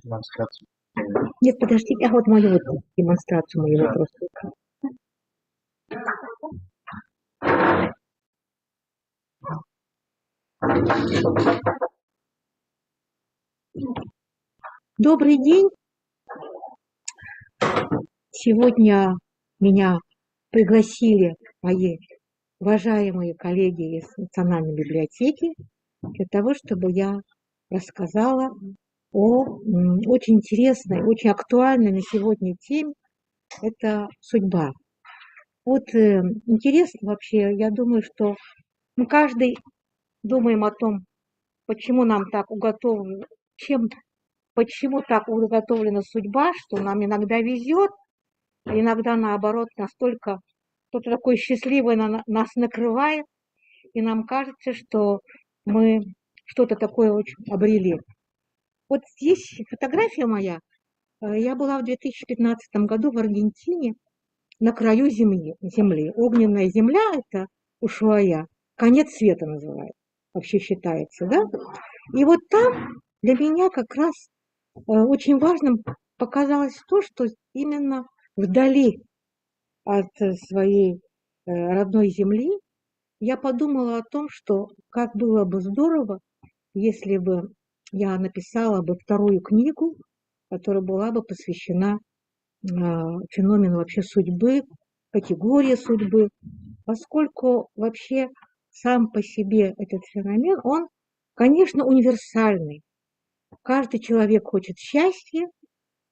демонстрацию. Нет, подождите, а вот мою вот демонстрацию моего просто. Добрый день. Сегодня меня пригласили мои уважаемые коллеги из Национальной библиотеки для того, чтобы я рассказала о очень интересной, очень актуальной на сегодня теме. Это судьба. Вот интересно вообще, я думаю, что мы каждый думаем о том, почему нам так уготовлена, почему так уготовлена судьба, что нам иногда везет, а иногда наоборот настолько кто-то такой счастливый нас накрывает, и нам кажется, что мы что-то такое очень обрели. Вот здесь фотография моя. Я была в 2015 году в Аргентине на краю земли. Огненная земля – это Ушуая. Конец света называют, вообще считается, да? И вот там для меня как раз очень важным показалось то, что именно вдали от своей родной земли я подумала о том, что как было бы здорово, если бы я написала бы вторую книгу, которая была бы посвящена феномену вообще судьбы, категории судьбы, поскольку вообще сам по себе этот феномен, он, конечно, универсальный. Каждый человек хочет счастья,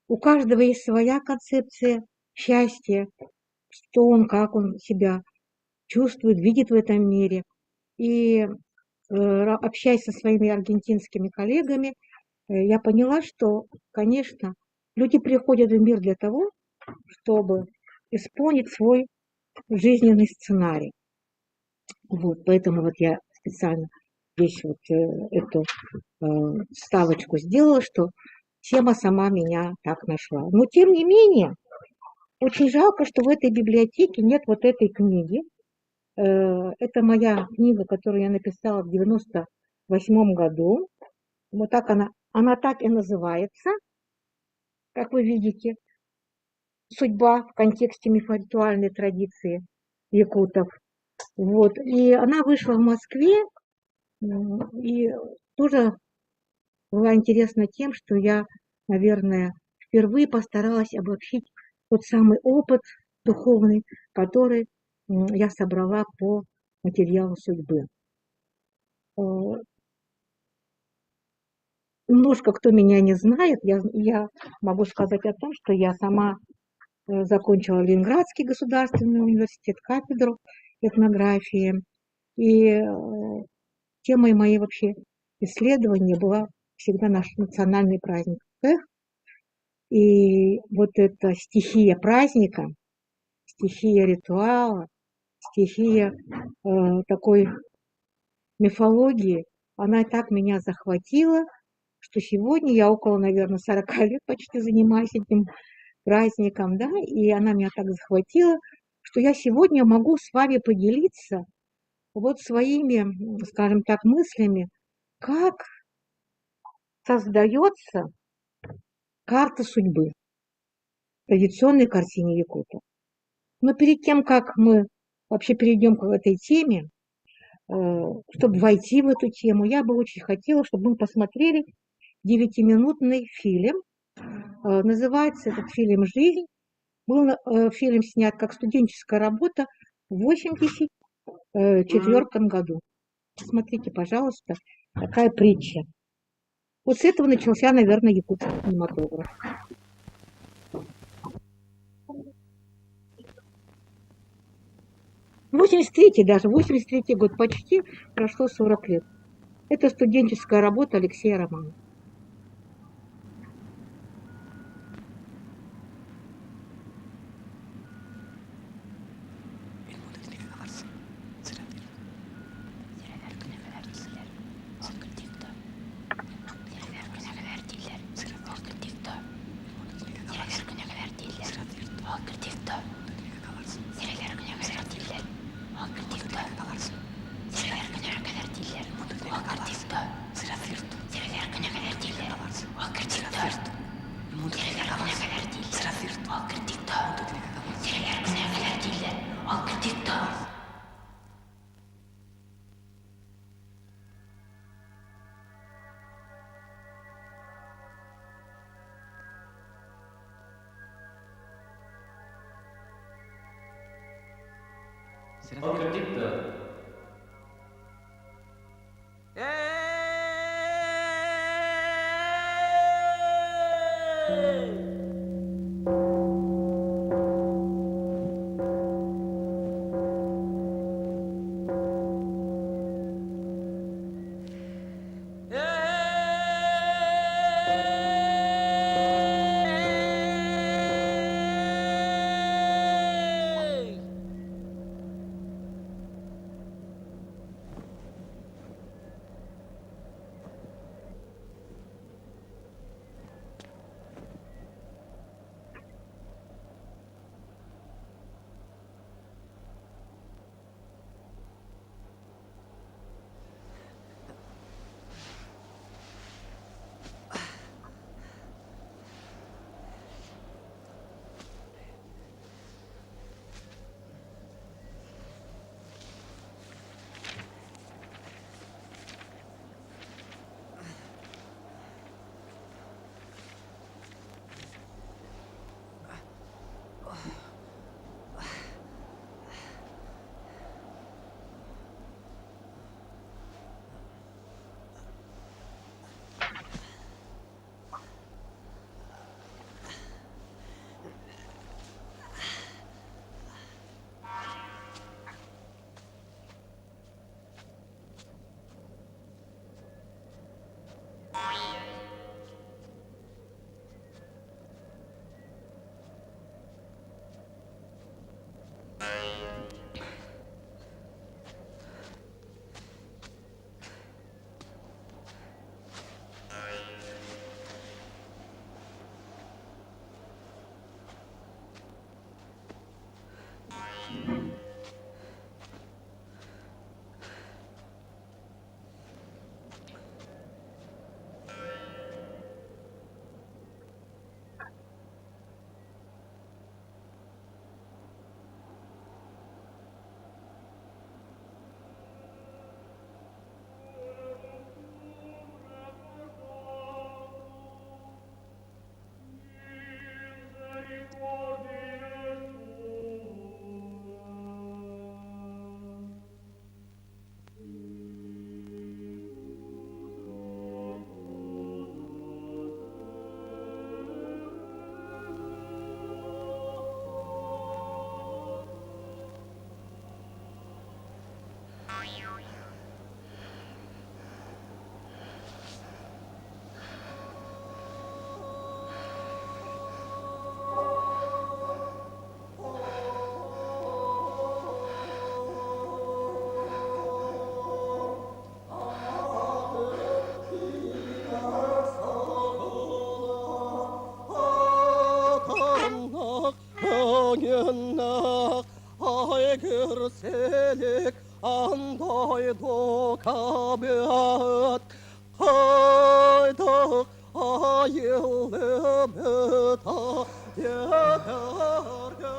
у каждого есть своя концепция счастья, что он, как он себя чувствует, видит в этом мире. И общаясь со своими аргентинскими коллегами, я поняла, что, конечно, люди приходят в мир для того, чтобы исполнить свой жизненный сценарий. Вот, поэтому вот я специально здесь вот эту вставочку сделала, что тема сама меня так нашла. Но тем не менее, очень жалко, что в этой библиотеке нет вот этой книги. Это моя книга, которую я написала в 98 году. Вот так она так и называется, как вы видите, «Судьба в контексте мифоритуальной традиции якутов». Вот. И она вышла в Москве, и тоже была интересна тем, что я, наверное, впервые постаралась обобщить тот самый опыт духовный, который я собрала по материалу судьбы. Немножко кто меня не знает, я могу сказать о том, что я сама закончила Ленинградский государственный университет, кафедру этнографии. И темой моей вообще исследования была всегда наш национальный праздник Песах. И вот эта стихия праздника, стихия ритуала, стихия такой мифологии, она так меня захватила, что сегодня я около, наверное, 40 лет почти занимаюсь этим праздником, да, и она меня так захватила, что я сегодня могу с вами поделиться вот своими, скажем так, мыслями, как создается карта судьбы, традиционной картине якутов. Но перед тем, как мы вообще перейдем к этой теме, чтобы войти в эту тему, я бы очень хотела, чтобы мы посмотрели 9-минутный фильм. Называется этот фильм «Жизнь». Был фильм снят как студенческая работа в 1984 году. Смотрите, пожалуйста, такая притча. Вот с этого начался, наверное, якутский кинематограф. 83-й даже, 83-й год, почти прошло 40 лет. Это студенческая работа Алексея Романова. Oke, gitu. Yannak aygırselik andaydı kabiyat haydak ayılı beta yeter ya.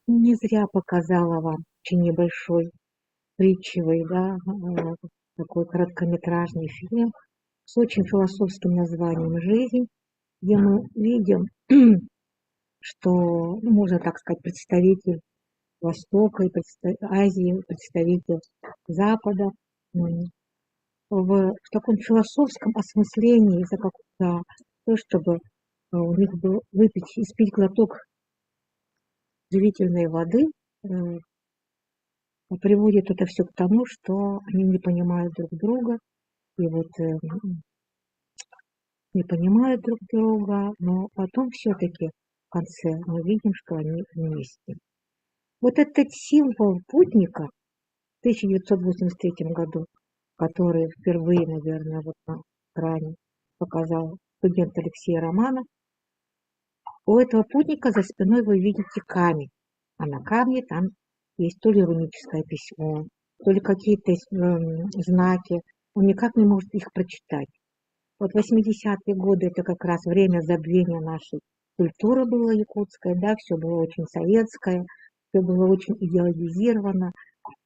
Не зря показала вам очень небольшой притчевый, да, такой короткометражный фильм с очень философским названием «Жизнь», где мы видим, что, ну, можно так сказать, представитель Востока и Азии, представитель Запада в таком философском осмыслении за то, чтобы у них был испить глоток живительной воды, приводит это все к тому, что они не понимают друг друга, и вот не понимают друг друга, но потом все-таки в конце мы видим, что они вместе. Вот этот символ путника в 1983 году, который впервые, наверное, вот на экране показал студент Алексей Романов, у этого путника за спиной вы видите камень, а на камне там есть то ли руническое письмо, то ли какие-то знаки, он никак не может их прочитать. Вот 80-е годы это как раз время забвения нашей культуры было якутское, да, все было очень советское, все было очень идеализировано.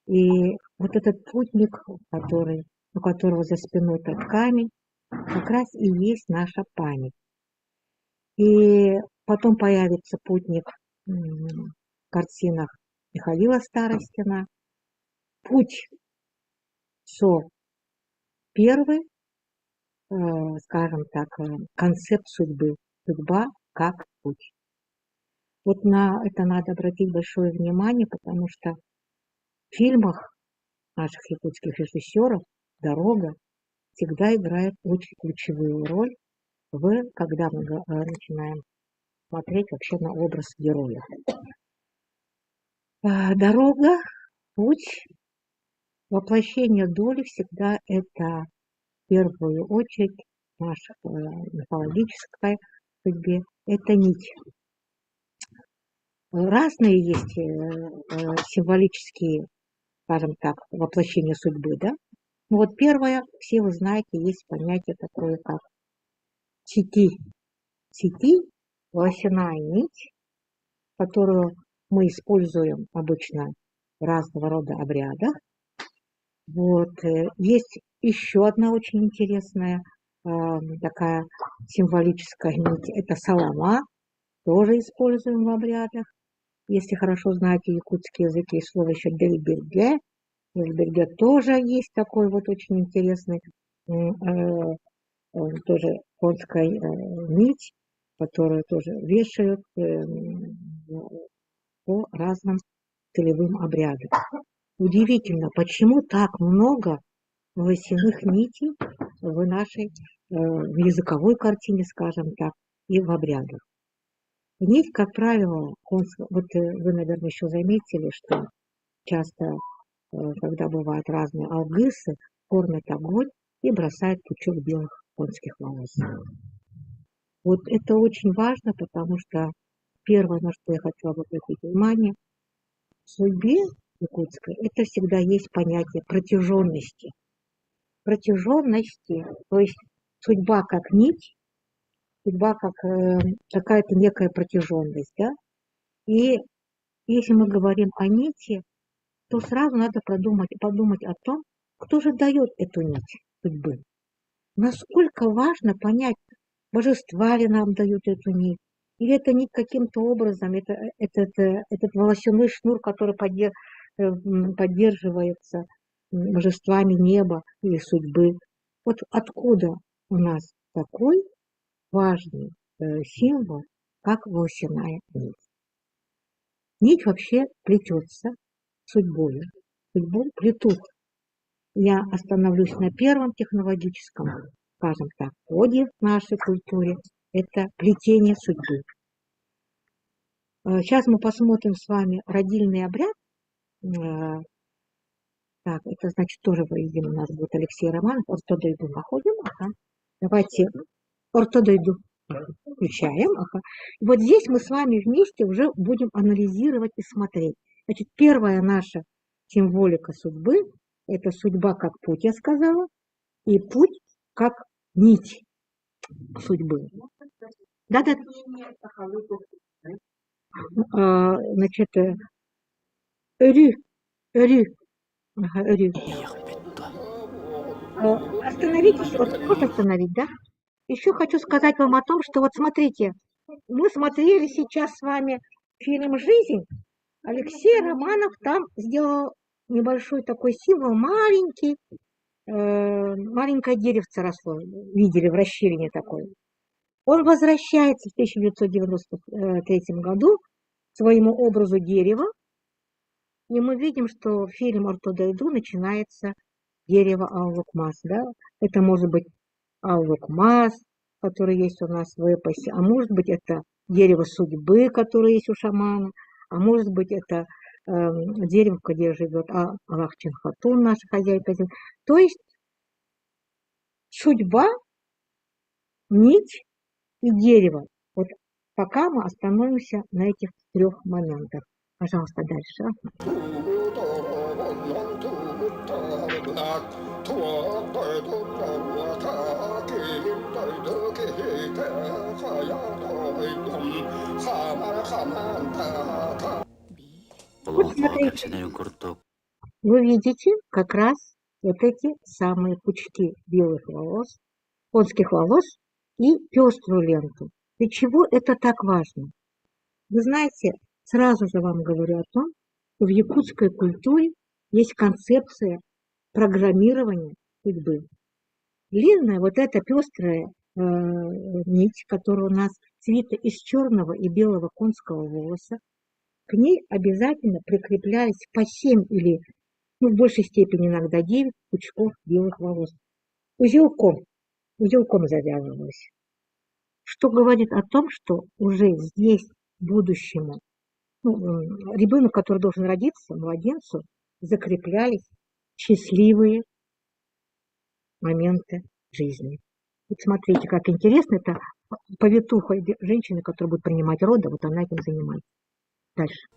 И вот этот путник, у которого за спиной тот камень, как раз и есть наша память. И потом появится путник в картинах Михаила Старостина. Путь со первый, скажем так, концепт судьбы. Судьба как путь. Вот на это надо обратить большое внимание, потому что в фильмах наших якутских режиссеров дорога всегда играет очень ключевую роль, когда мы начинаем смотреть вообще на образ героя. Дорога, путь, воплощение доли всегда это в первую очередь в нашей мифологической судьбе, это нить. Разные есть символические, скажем так, воплощения судьбы, да? Ну вот первое, все вы знаете, есть понятие такое, как сети. Сети, волосяная нить, которую мы используем обычно в разного рода обрядах. Вот. Есть еще одна очень интересная такая символическая нить, это солома, тоже используем в обрядах. Если хорошо знаете якутский язык, есть слово еще дельберге. Дельберге тоже есть такой вот очень интересный тоже конская нить, которую тоже вешают по разным целевым обрядам. Удивительно, почему так много волосяных нитей в нашей в языковой картине, скажем так, и в обрядах. Нить, как правило, вот вы, наверное, еще заметили, что часто, когда бывают разные алгысы, кормят огонь и бросают пучок белых конских волос. Вот это очень важно, потому что первое, на что я хотела бы обратить внимание, в судьбе якутской это всегда есть понятие протяженности. Протяженности, то есть судьба как нить, судьба как какая-то некая протяженность, да? И если мы говорим о нити, то сразу надо подумать о том, кто же дает эту нить судьбы. Насколько важно понять, божества ли нам дают эту нить, или эта нить каким-то образом, этот волосяной шнур, который поддерживается божествами неба или судьбы. Вот откуда у нас такой важный символ, как волосяная нить. Нить вообще плетется судьбой. Судьбу плетут. Я остановлюсь на первом технологическом, скажем так, коде в нашей культуре. Это плетение судьбы. Сейчас мы посмотрим с вами родильный обряд. Так, это значит тоже, видимо, у нас будет Алексей Романов. Ортодойду находим. Ага. Давайте ортодойду включаем. Ага. И вот здесь мы с вами вместе уже будем анализировать и смотреть. Значит, первая наша символика судьбы – это судьба как путь, я сказала, и путь как нить судьбы. Да-да. Значит, рю. Ага, рю. Остановитесь, вот остановить, да? Еще хочу сказать вам о том, что вот смотрите, мы смотрели сейчас с вами фильм «Жизнь». Алексей Романов там сделал небольшой такой символ, маленький, маленькое деревце росло, видели в расщелине такое. Он возвращается в 1993 году к своему образу дерева, и мы видим, что фильм «Ортодойду» начинается дерево Аулукмас. Да? Это может быть Аулукмас, который есть у нас в эпосе, а может быть это дерево судьбы, которое есть у шамана, а может быть это дерево, где живет Аллах Чинхатун, наша хозяйка. То есть судьба, нить и дерево. Вот пока мы остановимся на этих трех моментах. Пожалуйста, дальше. Вот смотрите, вы видите как раз вот эти самые пучки белых волос, конских волос и пеструю ленту. Для чего это так важно? Вы знаете, сразу же вам говорю о том, что в якутской культуре есть концепция программирования судьбы. Длинная вот эта пестрая нить, которая у нас цвета из черного и белого конского волоса, к ней обязательно прикреплялись по 7 или, в большей степени иногда 9 пучков белых волос. Узелком завязывалось. Что говорит о том, что уже здесь будущему ребенок, который должен родиться, младенцу, закреплялись счастливые моменты жизни. Вот смотрите, как интересно, это повитуха женщины, которая будет принимать роды, вот она этим занимается. Дальше.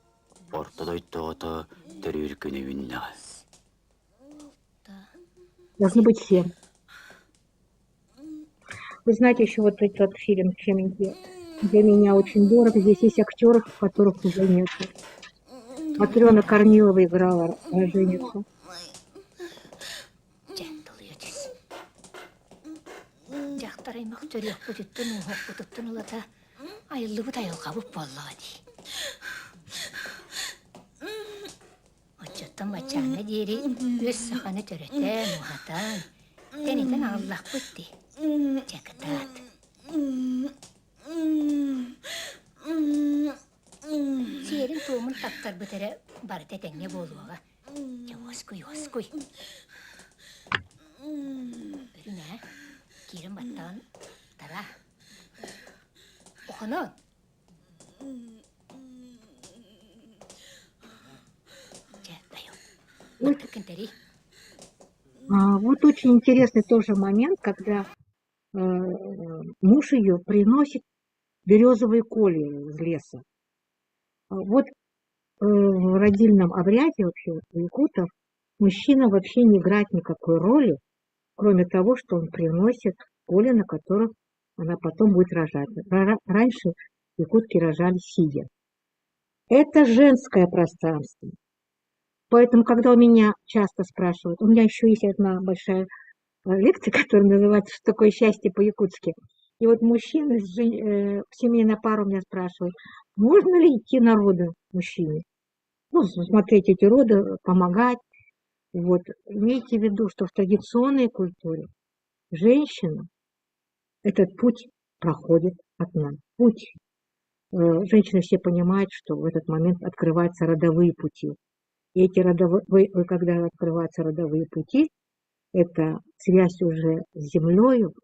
Должны быть 7. Вы знаете, еще вот этот фильм «Чеменьки» для меня очень дорого. Здесь есть актеры, которых уже нет. Матрена Корнилова играла роженицу. Чекатат. Сиерин туумун тактар бытере барыте теңне болуага. Yoskуй. Үрүнэ, кирин баттан тара. Охонон. Даю. Вот, Баттаккентери. вот очень интересный тоже момент, когда муж ее приносит березовые колья из леса. Вот в родильном обряде вообще у якутов мужчина вообще не играет никакой роли, кроме того, что он приносит колья, на которых она потом будет рожать. Раньше якутки рожали сидя. Это женское пространство. Поэтому, когда у меня часто спрашивают, у меня еще есть одна большая лекция, которая называется «Что такое счастье по-якутски». И вот мужчины в семейной паре у меня спрашивают, можно ли идти на роды мужчине? Ну, смотреть эти роды, помогать. Вот. Имейте в виду, что в традиционной культуре женщина этот путь проходит одна. Путь. Женщины все понимают, что в этот момент открываются родовые пути. И эти когда открываются родовые пути, это связь уже с землею,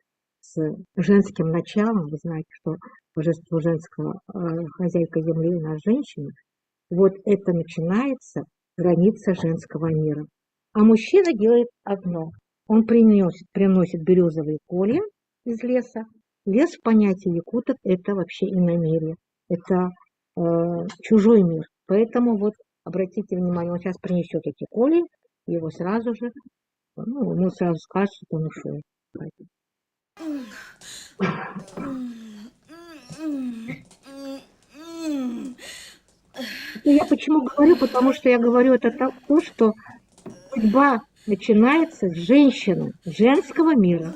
с женским началом. Вы знаете, что божество женского, хозяйка земли у нас женщина. Вот это начинается граница женского мира. А мужчина делает одно. Он приносит березовые колья из леса. Лес в понятии якутов – это вообще иномирье. Это чужой мир. Поэтому вот обратите внимание, он сейчас принесет эти колья, и его сразу же, ему сразу скажут, что он ушел. Я почему говорю? Потому что я говорю это то, что судьба начинается с женщины, женского мира.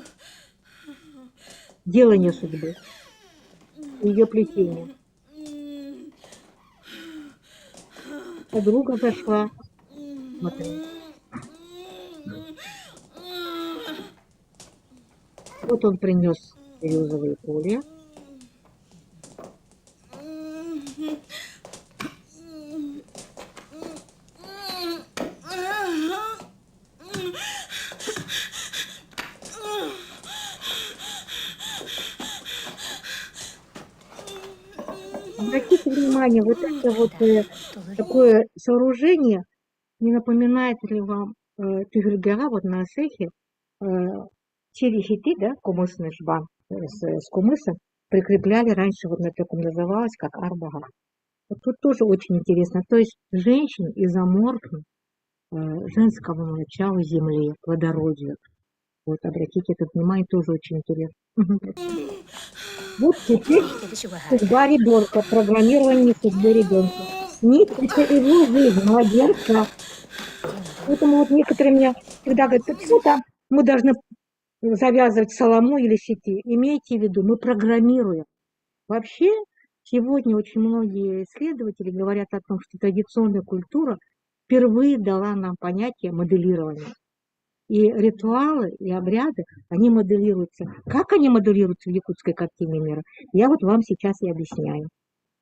Делание судьбы, ее плетение. Подруга зашла. Смотри. Вот он принес березовые колья. Обратите внимание, вот это вот такое сооружение, не напоминает ли вам Тигргара вот на Асехе, черехити, да, кумысный жбан с кумыса прикрепляли раньше, вот на таком называлось, как арбага. Вот тут тоже очень интересно. То есть женщин изоморфны женского начала земли, плодородия. Вот, обратите это внимание, тоже очень интересно. Вот теперь судьба ребенка, программирование судьбы ребенка. Ник – это его жизнь, младенца. Поэтому вот некоторые мне всегда говорят, почему там мы должны завязывать солому или сети. Имейте в виду, мы программируем. Вообще, сегодня очень многие исследователи говорят о том, что традиционная культура впервые дала нам понятие моделирования. И ритуалы, и обряды, они моделируются. Как они моделируются в якутской картине мира? Я вот вам сейчас и объясняю.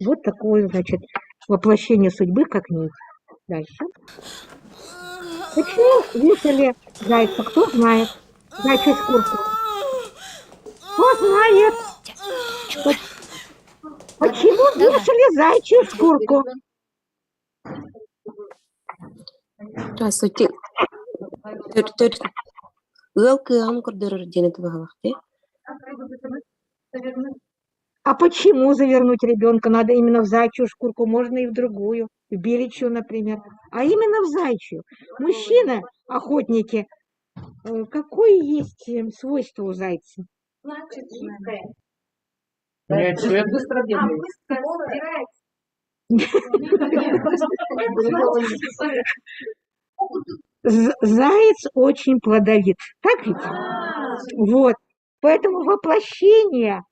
Вот такое, значит, воплощение судьбы, как нить. Дальше. Почему вешали зайца? Кто знает? Зайчью шкурку. Кто знает? Почему вешали зайчью шкурку? Здравствуйте. А почему завернуть ребенка надо именно в зайчью шкурку? Можно и в другую, в беличью, например. А именно в зайчью. Мужчины, охотники, какое есть свойство у зайца? Меняет цвет. Заяц очень плодовит. Так ведь? Вот. Поэтому воплощение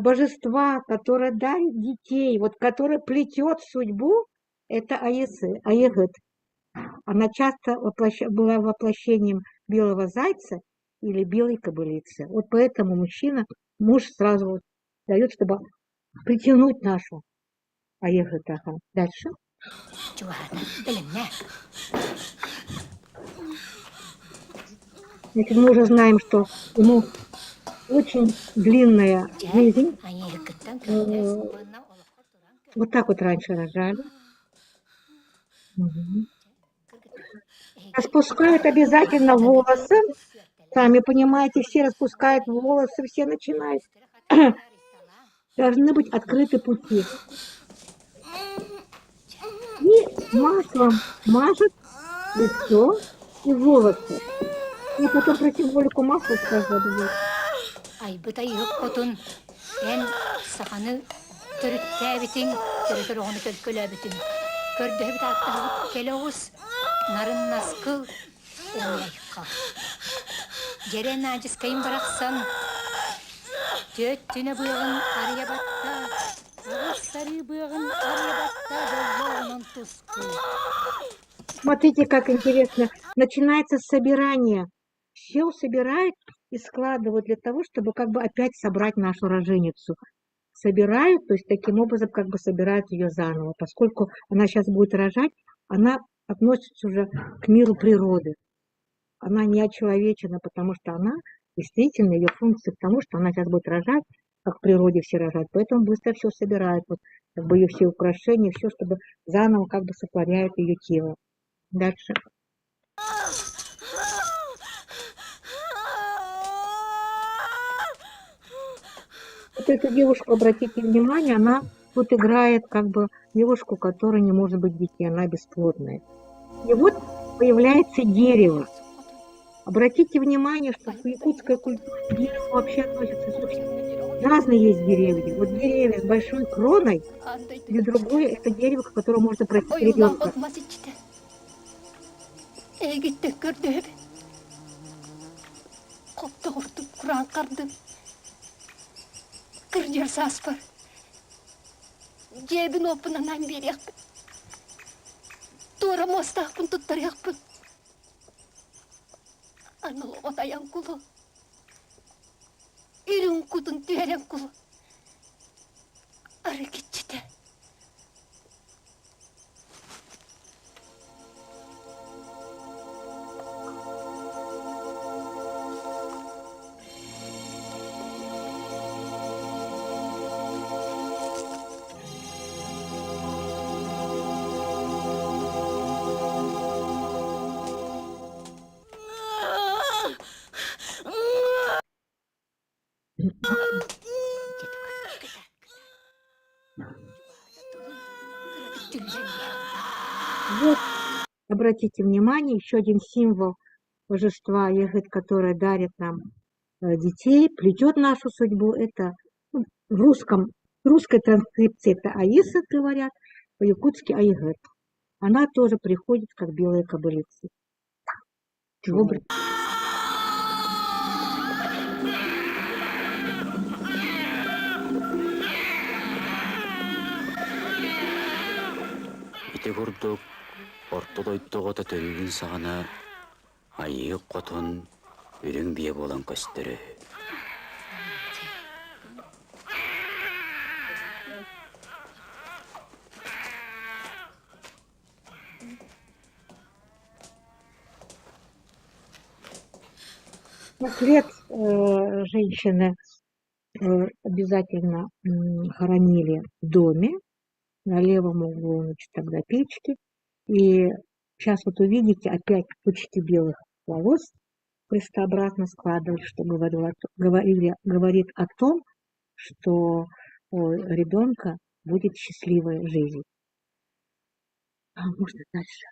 божества, которое дарит детей, вот которое плетет судьбу, это Аегет. Она часто была воплощением белого зайца, или белой кобылице. Вот поэтому муж сразу вот дает, чтобы притянуть нашу Аехатаха. Дальше. Чувана, білімне. Значит, мы уже знаем, что ему очень длинная жизнь. Аңе гіттен кірдес. Э, Онна олыққа тұран кір. Вот так вот раньше рожали. Мгм. Распускают обязательно волосы. Сами понимаете, все распускают волосы, все начинают. Должны быть открыты пути. И маслом мажет лицо и волосы. И потом про символику масла сказать. Ай, бұта үйіп қотын. Ән сақаны түрітті бітін, түрітір оғыны көлкөлі бітін. Көрді біт аттағы келі оғыз, нарын насқыл, оңайыққа. Жерен ажыз кайын барақсан, төт түні бұйығын ария батта, оғыз сары бұйығын ария батта, болуынан тұсқы. Смотрите, как интересно. Начинается собирание. Все собирают и складывают для того, чтобы как бы опять собрать нашу роженицу. Собирают, то есть таким образом как бы собирают ее заново. Поскольку она сейчас будет рожать, она относится уже к миру природы. Она не очеловечена, потому что она действительно, ее функция к тому, что она сейчас будет рожать, как в природе все рожают. Поэтому быстро все собирают, вот, как бы ее все украшения, все, чтобы заново как бы сотворяют ее тело. Дальше. Вот эту девушку, обратите внимание, она тут играет как бы девушку, которая не может быть детей, она бесплодная. И вот появляется дерево. Обратите внимание, что в якутской культуре к дереву вообще относятся совсем разные есть деревья. Вот деревья с большой кроной, и другое это дерево, к которому можно пройти ребенка. Эгитте көрдөб. Копта ортуп Куран карды. Кырдер саспар. Жебин опынанан берекпін. Тура мостақпын туттаряқпын. Аныл отаян кулу. Ирін кудын түйерен кулу. Ары кетчіде. Вот, обратите внимание, еще один символ божества Егет, которое дарит нам детей, плетет нашу судьбу. Это в русской транскрипции это Аиса, говорят, по-якутски Аегет. Она тоже приходит как белая кобылица. Ити курдук ортодойттоғота төрүгүн сағана айыйық қотын үрің бие болан көстері. След женщины обязательно хоронили в доме, на левом углу, значит, тогда печки. И сейчас вот увидите, опять почти белых волос крестообразно складывали, что говорит о том, что у ребенка будет счастливая жизнь. Можно дальше.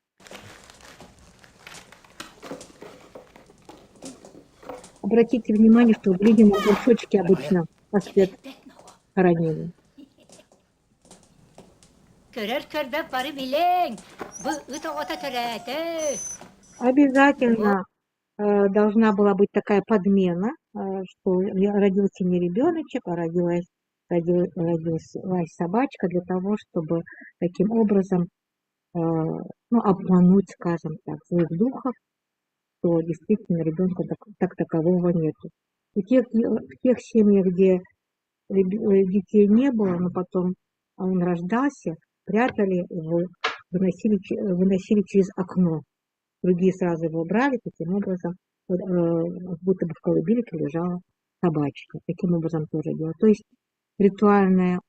Обратите внимание, что в глиняном горшочке обычно послед хоронили. Обязательно должна была быть такая подмена, что родился не ребеночек, а родилась собачка, для того, чтобы таким образом обмануть, скажем так, злых духов, что действительно ребенка так такового нету. В тех семьях, где детей не было, но потом он рождался, прятали его, выносили через окно. Другие сразу его брали, таким образом, будто бы в колыбельке лежала собачка. Таким образом тоже делали. То есть ритуальное,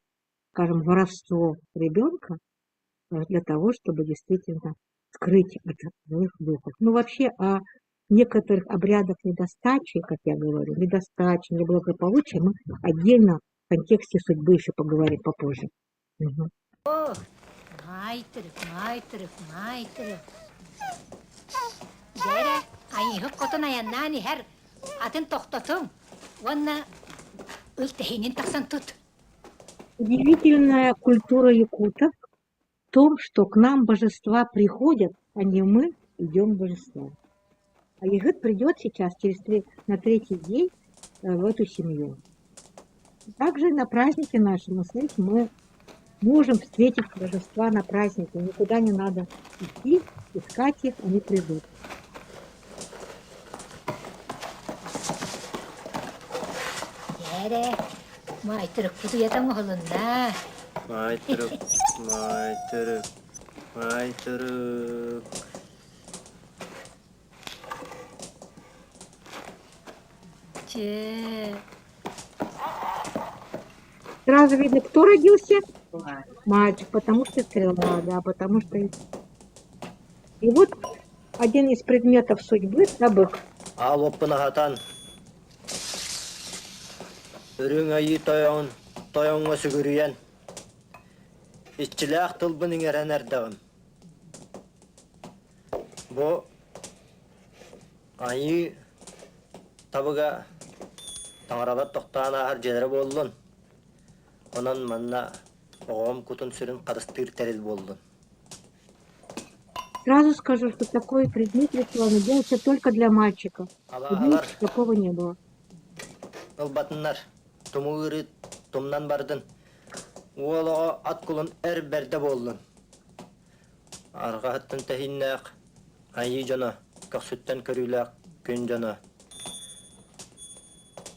скажем, воровство ребенка для того, чтобы действительно скрыть от злых духов. Ну, вообще о некоторых обрядах недостачи, как я говорю, недостачи, неблагополучия мы отдельно в контексте судьбы еще поговорим попозже. Угу. Майтырык. Дәрә, айыһы котон аяннан иһәр атын тохтотун. Онна ылтыһинин тахсан тут. Удивительная культура якутов в том, что к нам божества приходят, а не мы идем к божествам. А Егот придет сейчас на третий день в эту семью. Также на празднике нашем, смотрите, мы можем встретить божества на празднике. Никуда не надо идти, искать их, они придут. Дәрә, майтырык буду ятам оғылында. Майтырык. Че, Сразу видно, кто родился? Мальчик, потому что стрела, да, потому что... И вот один из предметов судьбы – табык. Ал оппынахатан. Үрің айы тойонға сүгіріен. Итчіләқ тұлбының әрән әрдіғым. Бұ айы табыға таңырабат тоқтағына әр жедері болдың. Онан манна оғым күтін сүрін қарыстыр тәрел болдың. Сразу скажу, что такой предмет ритуальный делается только для мальчиков. У девочек такого не было. Ылбатынлар, тұмы үрі тұмнан бардың. Уолаға ат құлын әр бәрді болдың. Арғағыттың тәхиннәқ, айы жана, қақсүттен көріләқ, күн жана.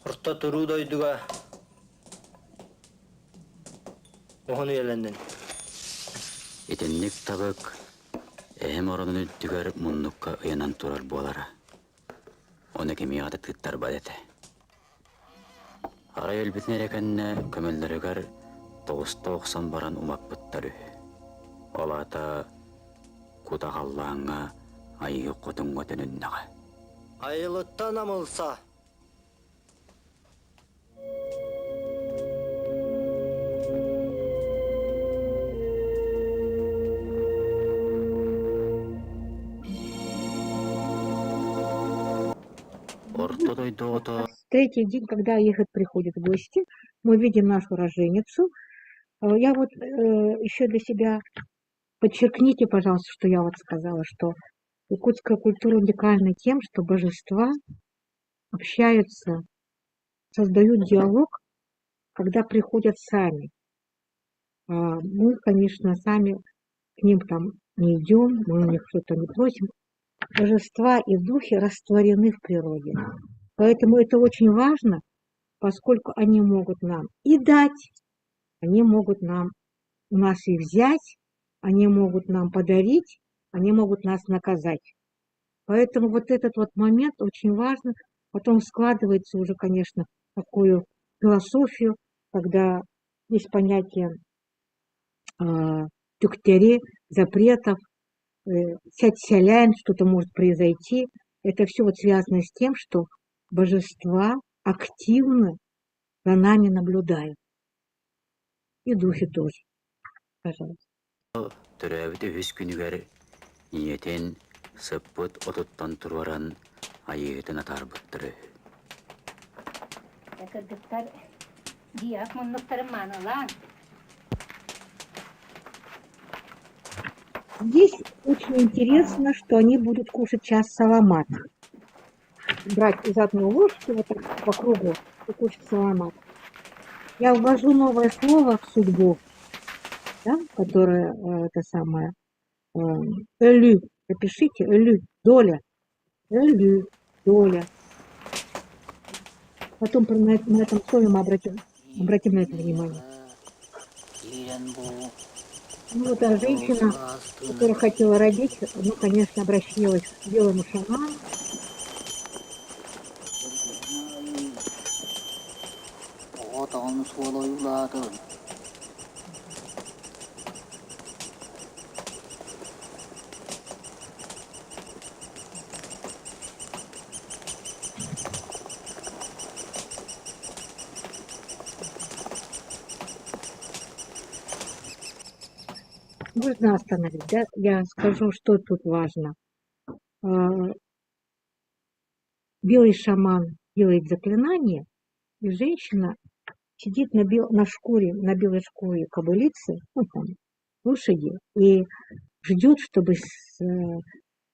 Ұрта тұру дойдыға оғыны елендін. Итенник табык эһем оронун үттүгөр муннукка ыянан турар буолара. Оны кеми атыттар бадете. Ара элбитин эрекенне көмөллөрүгөр 990 баран умакпыттары. Олата кутагаллааңа айы котуңга төнүннага. Айылыттан амылса. Третий день, когда Егот приходит в гости, мы видим нашу роженицу. Я вот еще для себя подчеркните, пожалуйста, что я вот сказала, что якутская культура уникальна тем, что божества общаются, создают диалог, когда приходят сами. Мы, конечно, сами к ним там не идем, мы у них что-то не просим. Божества и духи растворены в природе. Поэтому это очень важно, поскольку они могут нам и дать, они могут у нас и взять, они могут нам подарить, они могут нас наказать. Поэтому вот этот вот момент очень важно. Потом складывается уже, конечно, такую философию, когда есть понятие тюктери, запретов, сядь-сялян, что-то может произойти. Это все вот связано с тем, что божества активно за нами наблюдают. И духи тоже. Пожалуйста. Төрәбіті үз күнігер ниетен сыппыт отыттан тұрваран айығытын атар бұттыры. кыргыттар диак муннуктарын маналаан. Здесь очень интересно, что они будут кушать сейчас саламат. Брать из одной ложки вот так по кругу и кушать саламат. Я ввожу новое слово в судьбу, да, которое это самое элю. Напишите элю, доля. Элю, доля. Потом на этом слове мы обратим на это внимание. Ну вот, а женщина, которая хотела родить, ну, конечно, обращалась к белому шаману. Можно остановить, да? Я скажу, что тут важно. Белый шаман делает заклинание, и женщина сидит на шкуре, на белой шкуре кобылицы, ну, там, лошади, и ждет, чтобы с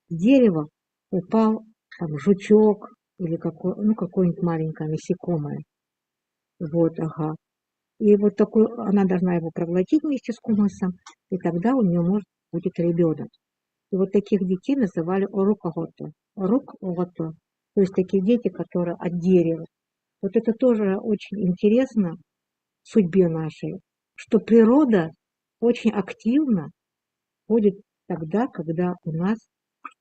дерева упал там, жучок или какое-нибудь маленькое насекомое. Вот, ага. И вот такой, она должна его проглотить вместе с кумысом, и тогда у нее может будет ребенок. И вот таких детей называли орукогото. Орукогото. То есть такие дети, которые от дерева. Вот это тоже очень интересно в судьбе нашей, что природа очень активно ходит тогда, когда у нас,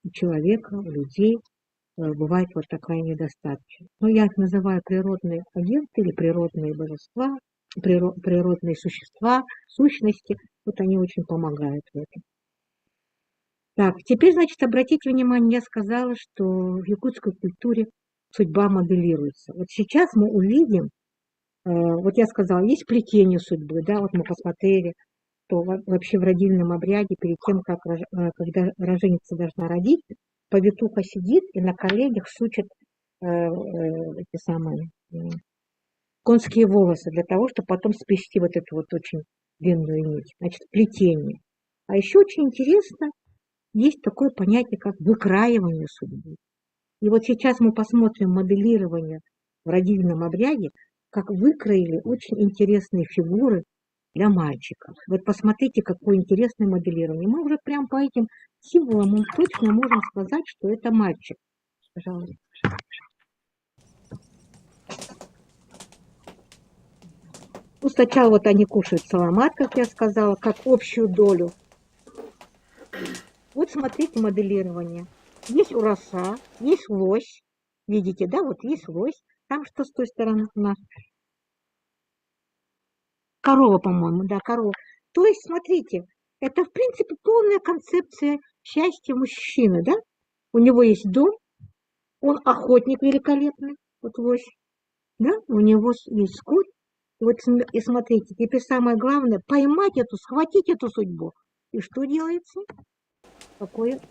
у человека, у людей бывает вот такая недостаточность. Но я их называю природные агенты или природные божества, природные существа, сущности. Вот они очень помогают в этом. Так, теперь, значит, обратите внимание, я сказала, что в якутской культуре судьба моделируется. Вот сейчас мы увидим, вот я сказала, есть плетение судьбы, да, вот мы посмотрели, что вообще в родильном обряде, перед тем, когда роженица должна родить, повитуха сидит и на коленях сучит эти самые конские волосы для того, чтобы потом сплести вот эту вот очень длинную нить. Значит, плетение. А еще очень интересно, есть такое понятие, как выкраивание судьбы. И вот сейчас мы посмотрим моделирование в родильном обряде, как выкроили очень интересные фигуры для мальчиков. Вот посмотрите, какое интересное моделирование. Мы уже прям по этим символам мы точно можем сказать, что это мальчик. Пожалуйста. Ну, сначала вот они кушают саламат, как я сказала, как общую долю. Вот смотрите моделирование. Есть ураса, есть лось. Видите, да, вот есть лось. Там что с той стороны у нас? Корова, по-моему, да, корова. То есть, смотрите, это, в принципе, полная концепция счастья мужчины, да? У него есть дом, он охотник великолепный, вот лось, да? У него есть скот. Вот и смотрите, теперь самое главное, поймать эту, схватить эту судьбу. И что делается? Какое?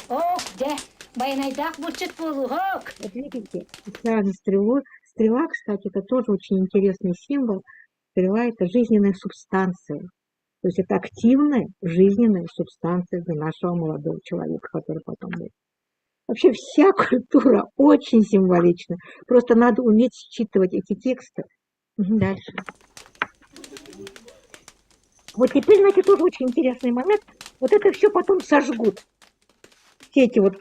Ох, да, байнайдак бурчит полугок. Вот видите, специально стрела, кстати, это тоже очень интересный символ. Стрела – это жизненная субстанция. То есть это активная жизненная субстанция для нашего молодого человека, который потом будет. Вообще вся культура очень символична. Просто надо уметь считывать эти тексты. Дальше. Вот теперь, знаете, тоже очень интересный момент. Вот это все потом сожгут. Все эти вот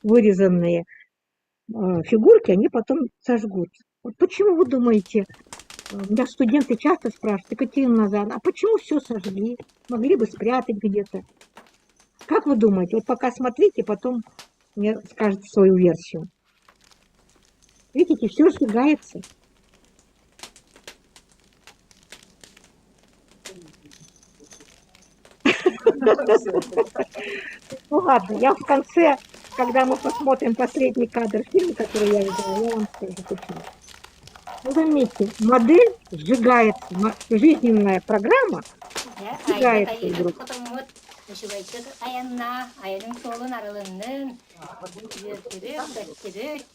вырезанные фигурки, они потом сожгут. Вот почему вы думаете, меня студенты часто спрашивают, Екатерина Назаровна, а почему все сожгли? Могли бы спрятать где-то. Как вы думаете? Вот пока смотрите, потом мне скажете свою версию. Видите, все сжигается. Ну ладно, я в конце, когда мы посмотрим последний кадр фильма, который я видела, я вам скажу почему. Ну, заметьте, модель сжигается, жизненная программа сжигается вдруг. Аянна, аянын солун арылыннын, өттүрүк,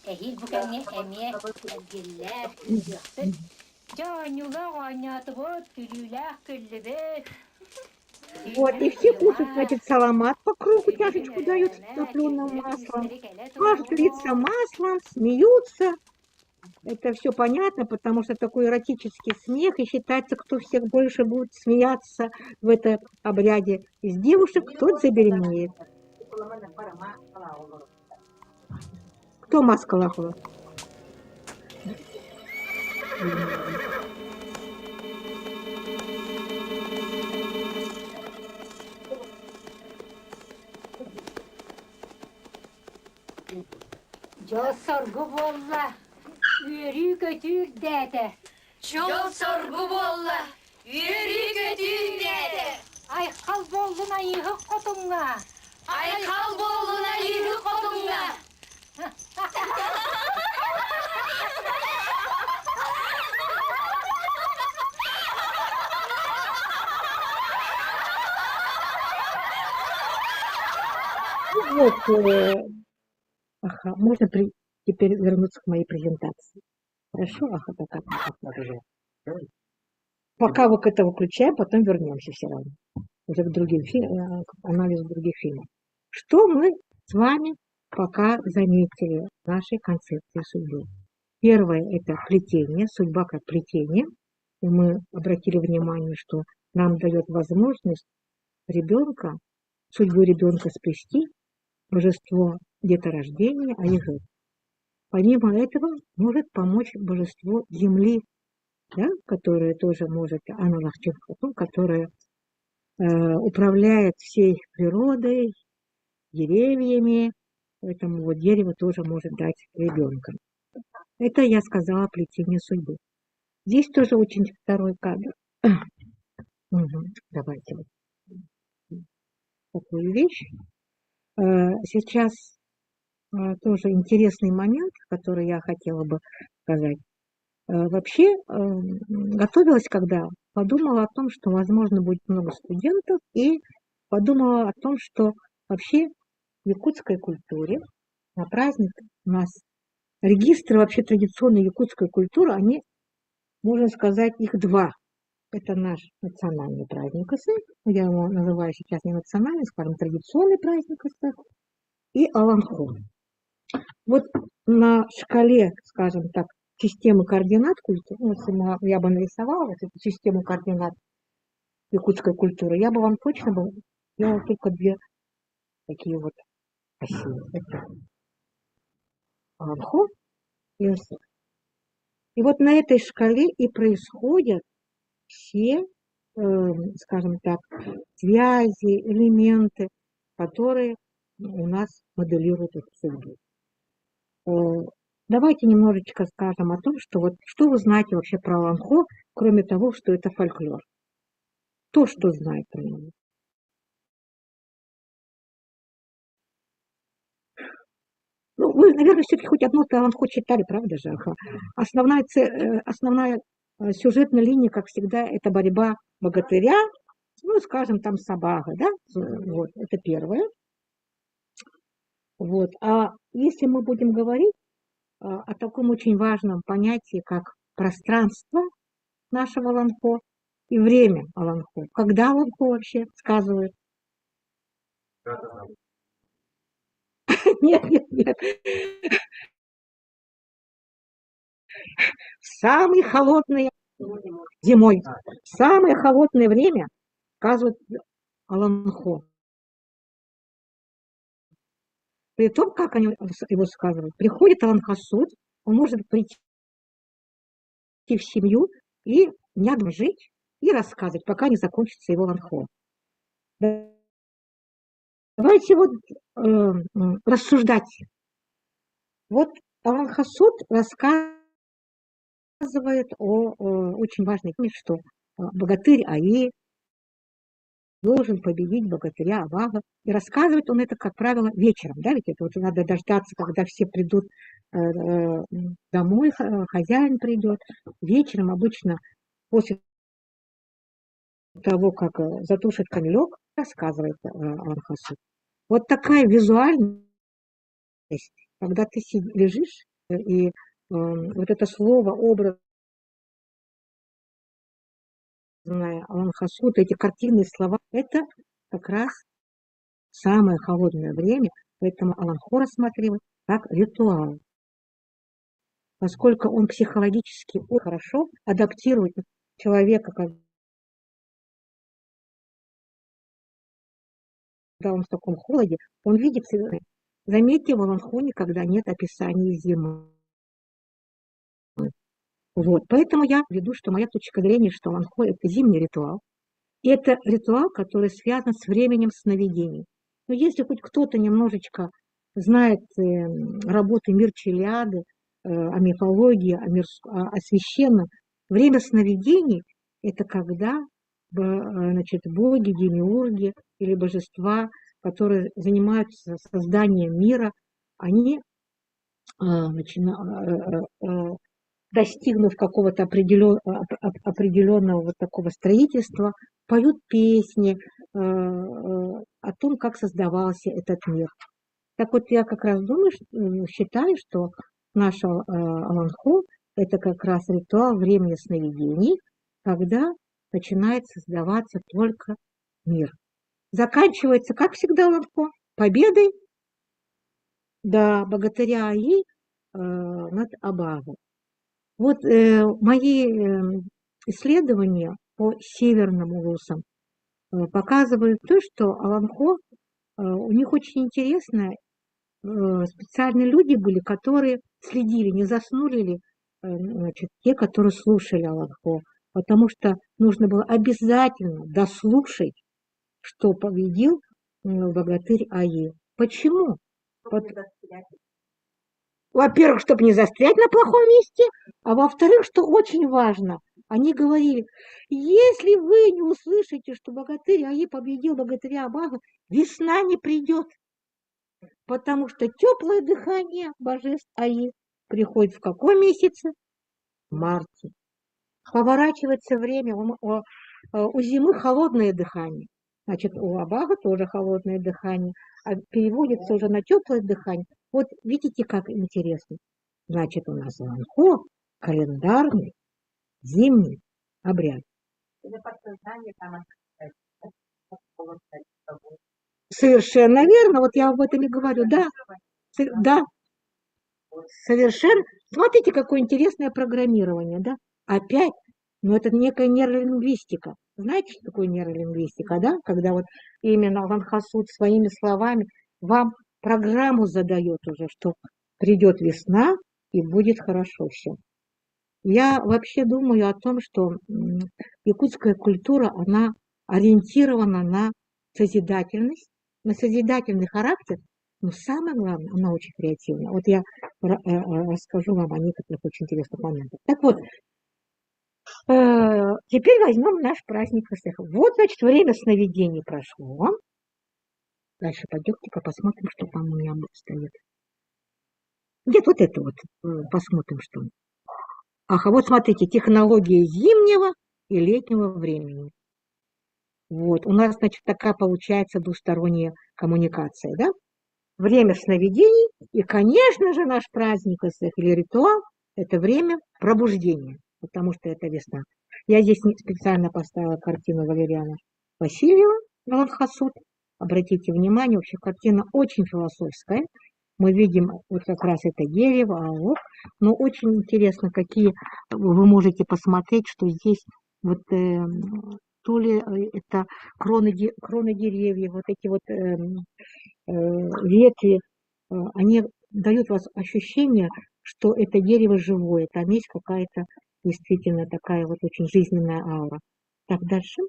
эхил букенне эме, элгиллер, үздүктүк, жонюла, гонятыбыт, күлүлах, күллүбөт. Вот, и все кушают, значит, саламат по кругу, чашечку дают с топленым маслом. Мажут лица маслом, смеются. Это все понятно, потому что такой эротический смех, и считается, кто всех больше будет смеяться в этом обряде из девушек, тот забеременеет. Кто маска лахала? Жол соргу болла, үйрі көтір дәді. Жол соргу болла, үйрі көтір деді. Айқал болдun айығы қотыңға. Айқал болуна үйрі қотыңға. Вот, ага, можно теперь вернуться к моей презентации. Хорошо, ага, так. Пока вы к это выключаем, потом вернемся все равно. Уже к другим к анализу других фильмов. Что мы с вами пока заметили в нашей концепции судьбы? Первое – это плетение, судьба как плетение. И мы обратили внимание, что нам дает возможность ребенка, судьбу ребенка сплести божество деторождения Айгы. Помимо этого может помочь божество Земли, да, которое тоже может, аналог Чехоту, которое управляет всей природой, деревьями, поэтому вот дерево тоже может дать ребенка. Это я сказала плетение судьбы. Здесь тоже очень второй кадр. Давайте вот такую вещь. Сейчас тоже интересный момент, который я хотела бы сказать. Вообще, готовилась когда, подумала о том, что, возможно, будет много студентов, и подумала о том, что вообще в якутской культуре на праздник у нас регистры вообще традиционной якутской культуры, они, можно сказать, их два. Это наш национальный праздник Иссы, я его называю сейчас не национальный, скажем, традиционный праздник Иссы, и Аланхо. Вот на шкале, скажем так, системы координат культуры, я бы нарисовала вот эту систему координат якутской культуры, я бы вам точно делала только две такие вот оси. Это Аланхо и Иссы. И вот на этой шкале и происходят все, скажем так, связи, элементы, которые у нас моделируют эту судьбу. Давайте немножечко скажем о том, что вот что вы знаете вообще про Аланхо, кроме того, что это фольклор. То, что знает про него. Ну, вы, наверное, все-таки хоть одно Аланхо читали, правда же? Основная сюжетная линия, как всегда, это борьба богатыря, ну, скажем, там Собага, да? Вот, это первое. Вот. А если мы будем говорить о таком очень важном понятии, как пространство нашего Аланхо и время Аланхо. Когда Аланхо вообще сказывает? Нет. Самые холодные зимой. Самое холодное время сказывает Аланхо. При том, как они его сказывают, приходит Аланхасуд, он может прийти в семью и рядом жить и рассказывать, пока не закончится его Аланхо. Давайте вот рассуждать. Вот Аланхасуд рассказывает о очень важной теме, что богатырь Аи должен победить богатыря Авага. И рассказывает он это, как правило, вечером. Да? Ведь это вот надо дождаться, когда все придут домой, хозяин придет. Вечером обычно после того, как затушит камелек, рассказывает Аланхасуд. Вот такая визуальность, когда ты лежишь, и вот это слово, образ, Аланхасуд, эти картинные слова, это как раз самое холодное время, поэтому Аланхо рассматривает как ритуал, поскольку он психологически очень хорошо адаптирует человека, когда он в таком холоде, он видит Заметьте, в Аланхо никогда нет описания зимы. Вот, поэтому я веду, что моя точка зрения, что Аланхо – это зимний ритуал. И это ритуал, который связан с временем сновидений. Но если хоть кто-то немножечко знает работы Мирчелиады, о мифологии, о священном, время сновидений – это когда значит, боги, демиурги или божества, которые занимаются созданием мира, они достигнув какого-то определенного вот такого строительства, поют песни о том, как создавался этот мир. Так вот, я как раз думаю, считаю, что наш Аланхо – это как раз ритуал времени сновидений, когда начинает создаваться только мир. Заканчивается, как всегда, Аланхо, победой, да, богатыря Аи над Абагой. Вот мои исследования по северным улусам показывают то, что Аланхо, у них очень интересно, специальные люди были, которые следили, не заснули ли значит, те, которые слушали Аланхо, потому что нужно было обязательно дослушать, что победил богатырь Аи. Почему? Во-первых, чтобы не застрять на плохом месте, а во-вторых, что очень важно, они говорили, если вы не услышите, что богатырь Аи победил богатыря Абага, весна не придет, потому что теплое дыхание божеств Аи приходит в каком месяце? В марте. Поворачивается время, у зимы холодное дыхание, значит, у Абага тоже холодное дыхание, а переводится уже на теплое дыхание. Вот видите, как интересно. Значит, у нас Аланхо календарный зимний обряд. Совершенно верно, вот я об этом и говорю, да. Да, совершенно. Смотрите, какое интересное программирование, да? Опять, но это некая нейролингвистика. Знаете, что такое нейролингвистика, да? Когда вот именно Алан-Хасуд своими словами вам программу задает уже, что придет весна и будет хорошо все. Я вообще думаю о том, что якутская культура, она ориентирована на созидательность, на созидательный характер, но самое главное, она очень креативна. Вот я расскажу вам о некоторых очень интересных моментах. Так вот, теперь возьмем наш праздник Исеха. Вот, значит, время сновидений прошло. Дальше пойдемте-ка посмотрим, что там у меня стоит. Где вот это вот? Посмотрим, что. Ага, вот смотрите, технология зимнего и летнего времени. Вот, у нас, значит, такая получается двусторонняя коммуникация, да? Время сновидений и, конечно же, наш праздник Исех или ритуал – это время пробуждения, потому что это весна. Я здесь специально поставила картину Валериана Васильева Алан-Хасуд. Обратите внимание, вообще картина очень философская. Мы видим вот как раз это дерево, но очень интересно, какие вы можете посмотреть, что здесь вот то ли это кроны деревьев, вот эти вот ветви, они дают вас ощущение, что это дерево живое, там есть какая-то действительно такая вот очень жизненная аура. Так, дальше.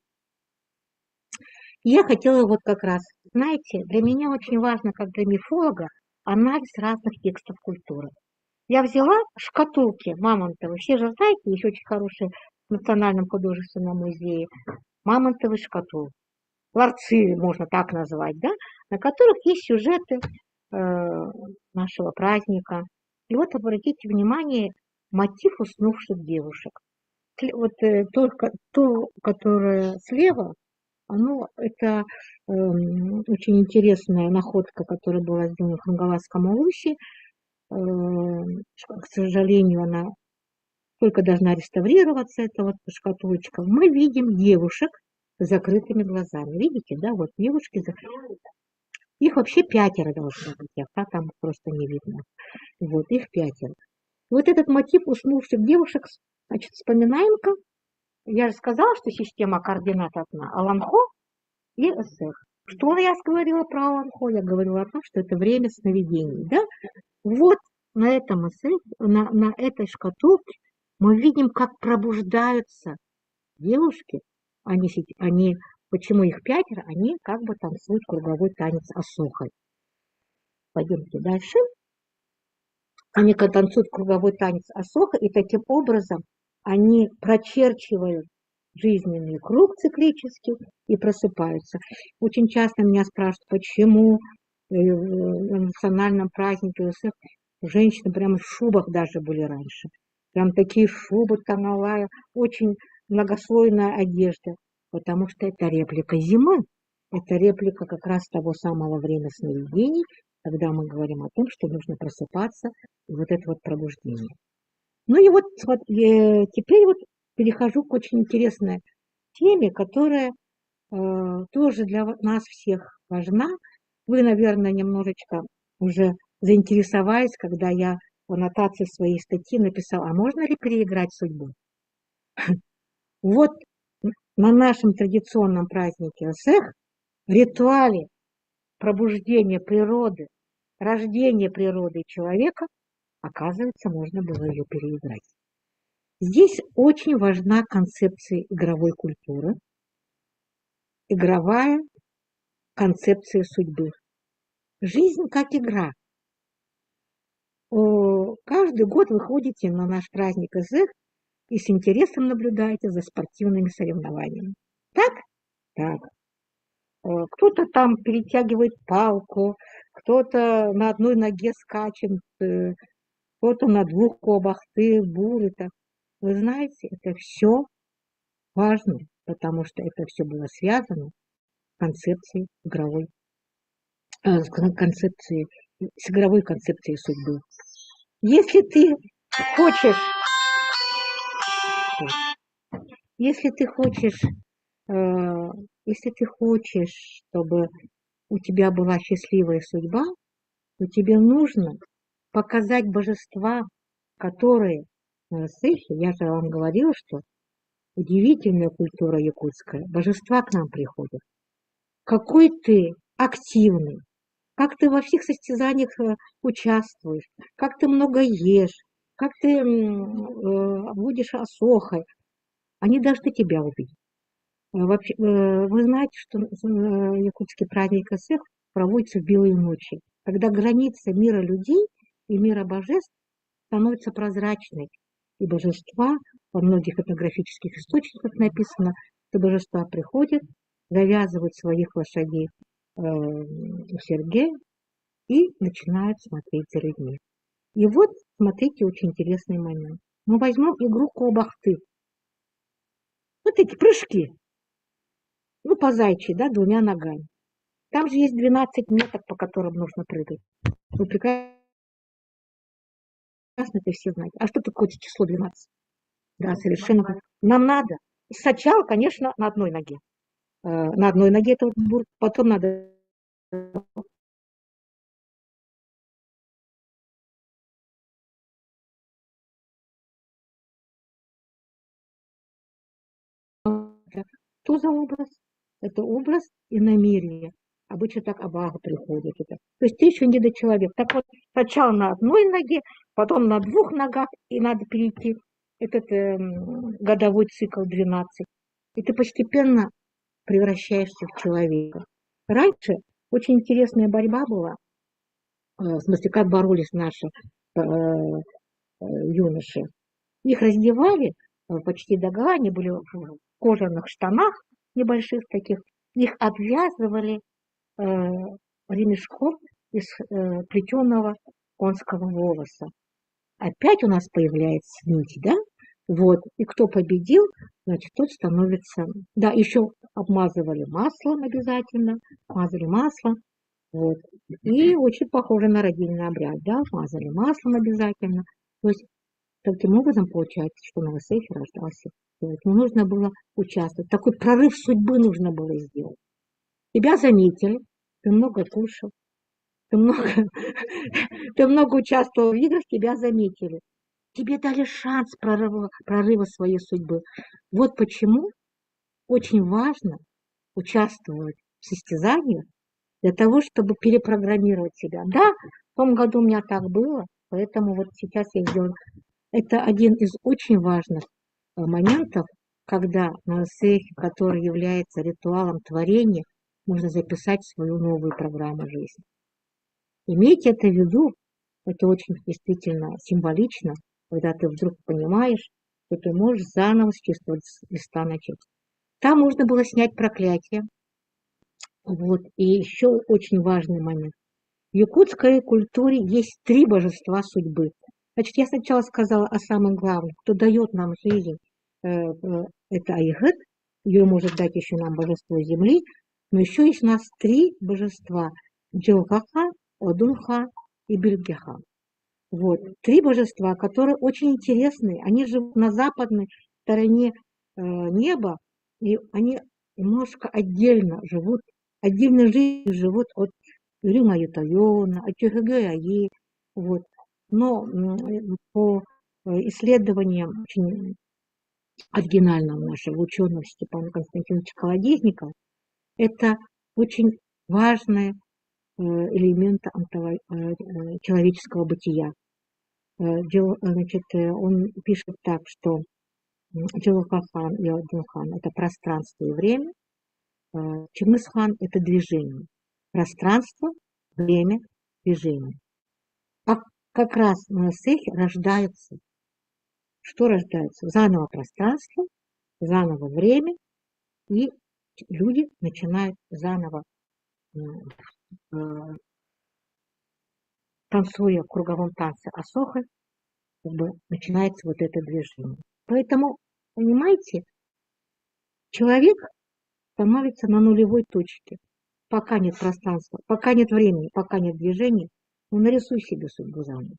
Я хотела вот как раз, знаете, для меня очень важно, как для мифолога, анализ разных текстов культуры. Я взяла шкатулки Мамонтовы, все же знаете, есть очень хорошие в Национальном художественном музее, Мамонтовы шкатулки, ларцы, можно так назвать, да, на которых есть сюжеты нашего праздника. И вот обратите внимание, мотив уснувших девушек. Вот то, которое слева, это очень интересная находка, которая была сделана в Хангаласском улусе. К сожалению, она только должна реставрироваться, эта вот шкатулочка. Мы видим девушек с закрытыми глазами. Видите, да, вот девушки закрыты. Их вообще 5 должно быть, а там просто не видно. Вот, их 5. Вот этот мотив уснувших девушек, значит, вспоминаем-ка. Я же сказала, что система координат одна. Аланхо и Исех. Что я говорила про Анхо? Я говорила о том, что это время сновидений, да? Вот на этом на этой шкатулке мы видим, как пробуждаются девушки. Они, почему их 5, они как бы танцуют круговой танец Асохой. Пойдемте дальше. Они танцуют круговой танец Асохой, и таким образом они прочерчивают жизненный круг циклический и просыпаются. Очень часто меня спрашивают, почему на национальном празднике УСФ женщины прямо в шубах даже были раньше. Прям такие шубы тоновая, очень многослойная одежда, потому что это реплика зимы. Это реплика как раз того самого времени сновидений, когда мы говорим о том, что нужно просыпаться, и вот это вот пробуждение. Ну и вот теперь вот перехожу к очень интересной теме, которая тоже для нас всех важна. Вы, наверное, немножечко уже заинтересовались, когда я в аннотации своей статьи написала, а можно ли переиграть судьбу? Вот на нашем традиционном празднике Осех, в ритуале пробуждения природы, рождения природы и человека, оказывается, можно было ее переиграть. Здесь очень важна концепция игровой культуры, игровая концепция судьбы. Жизнь как игра. Каждый год вы ходите на наш праздник Эзех и с интересом наблюдаете за спортивными соревнованиями. Так? Так. Кто-то там перетягивает палку, кто-то на одной ноге скачет, кто-то на 2 кобахты, буры. Вы знаете, это все важно, потому что это все было связано с концепцией игровой, с игровой концепцией судьбы. Если ты хочешь, чтобы у тебя была счастливая судьба, то тебе нужно показать божества, которые на Осехе, я же вам говорила, что удивительная культура якутская, божества к нам приходят. Какой ты активный, как ты во всех состязаниях участвуешь, как ты много ешь, как ты будешь осохой. Они должны тебя увидеть. Вообще, вы знаете, что якутский праздник Осех проводится в белые ночи, когда граница мира людей и мира божеств становится прозрачной. И божества, во многих этнографических источниках написано, что божества приходят, завязывают своих лошадей у Сергея и начинают смотреть за людьми. И вот, смотрите, очень интересный момент. Мы возьмем игру кобахты. Вот эти прыжки. Ну, по зайчи, да, 2 ногами. Там же есть 12 меток, по которым нужно прыгать. Вы прекрасно это все знаете. А что такое число 12? Да, совершенно. Нам надо сначала, конечно, на одной ноге. На одной ноге это будет, потом надо что за образ? Это образ иномирия. Обычно так Абага приходит. То есть ты еще не до человека. Так вот, сначала на одной ноге, потом на 2 ногах, и надо перейти этот годовой цикл 12. И ты постепенно превращаешься в человека. Раньше очень интересная борьба была, в смысле, как боролись наши юноши. Их раздевали почти догола, они были в кожаных штанах небольших таких, их обвязывали ремешком из плетеного конского волоса. Опять у нас появляется нить, да? Вот. И кто победил, значит, тот становится... Да, еще обмазывали маслом обязательно, мазали маслом. Вот. И очень похоже на родильный обряд, да, мазали маслом обязательно. То есть таким образом получается, что на Осехе рождался. Вот. Но нужно было участвовать. Такой прорыв судьбы нужно было сделать. Тебя заметили, ты много кушал, ты много участвовал в играх, тебя заметили. Тебе дали шанс прорыва своей судьбы. Вот почему очень важно участвовать состязаниях для того, чтобы перепрограммировать себя. Да, в том году у меня так было, поэтому вот сейчас я сделаю. Это один из очень важных моментов, когда на сейфе, который является ритуалом творения, можно записать свою новую программу жизни. Имейте это в виду, это очень действительно символично, когда ты вдруг понимаешь, что ты можешь заново с чистого листа начать. Там можно было снять проклятие. Вот. И еще очень важный момент. В якутской культуре есть 3 божества судьбы. Значит, я сначала сказала о самом главном, кто дает нам жизнь, это Айгыт, ее может дать еще нам божество земли, но еще есть у нас 3 божества – Джилгаха, Одунха и Бельгеха. Вот. 3 божества, которые очень интересные, они живут на западной стороне неба, и они немножко отдельно живут, отдельно живут от Рюма Ютайона, от Чухагаяи, вот. Но по исследованиям очень оригинального нашего ученого Степана Константиновича Колодезникова, это очень важные элементы человеческого бытия. Значит, он пишет так, что Джилгахан и Одунхан – это пространство и время, Чингисхан – это движение. Пространство, время, движение. А как раз на Сейхе рождается. Что рождается? Заново пространство, заново время, и люди начинают заново, танцуя в круговом танце Асохи, как бы начинается вот это движение. Поэтому, понимаете, человек становится на нулевой точке. Пока нет пространства, пока нет времени, пока нет движения, ну, нарисуй себе судьбу заново.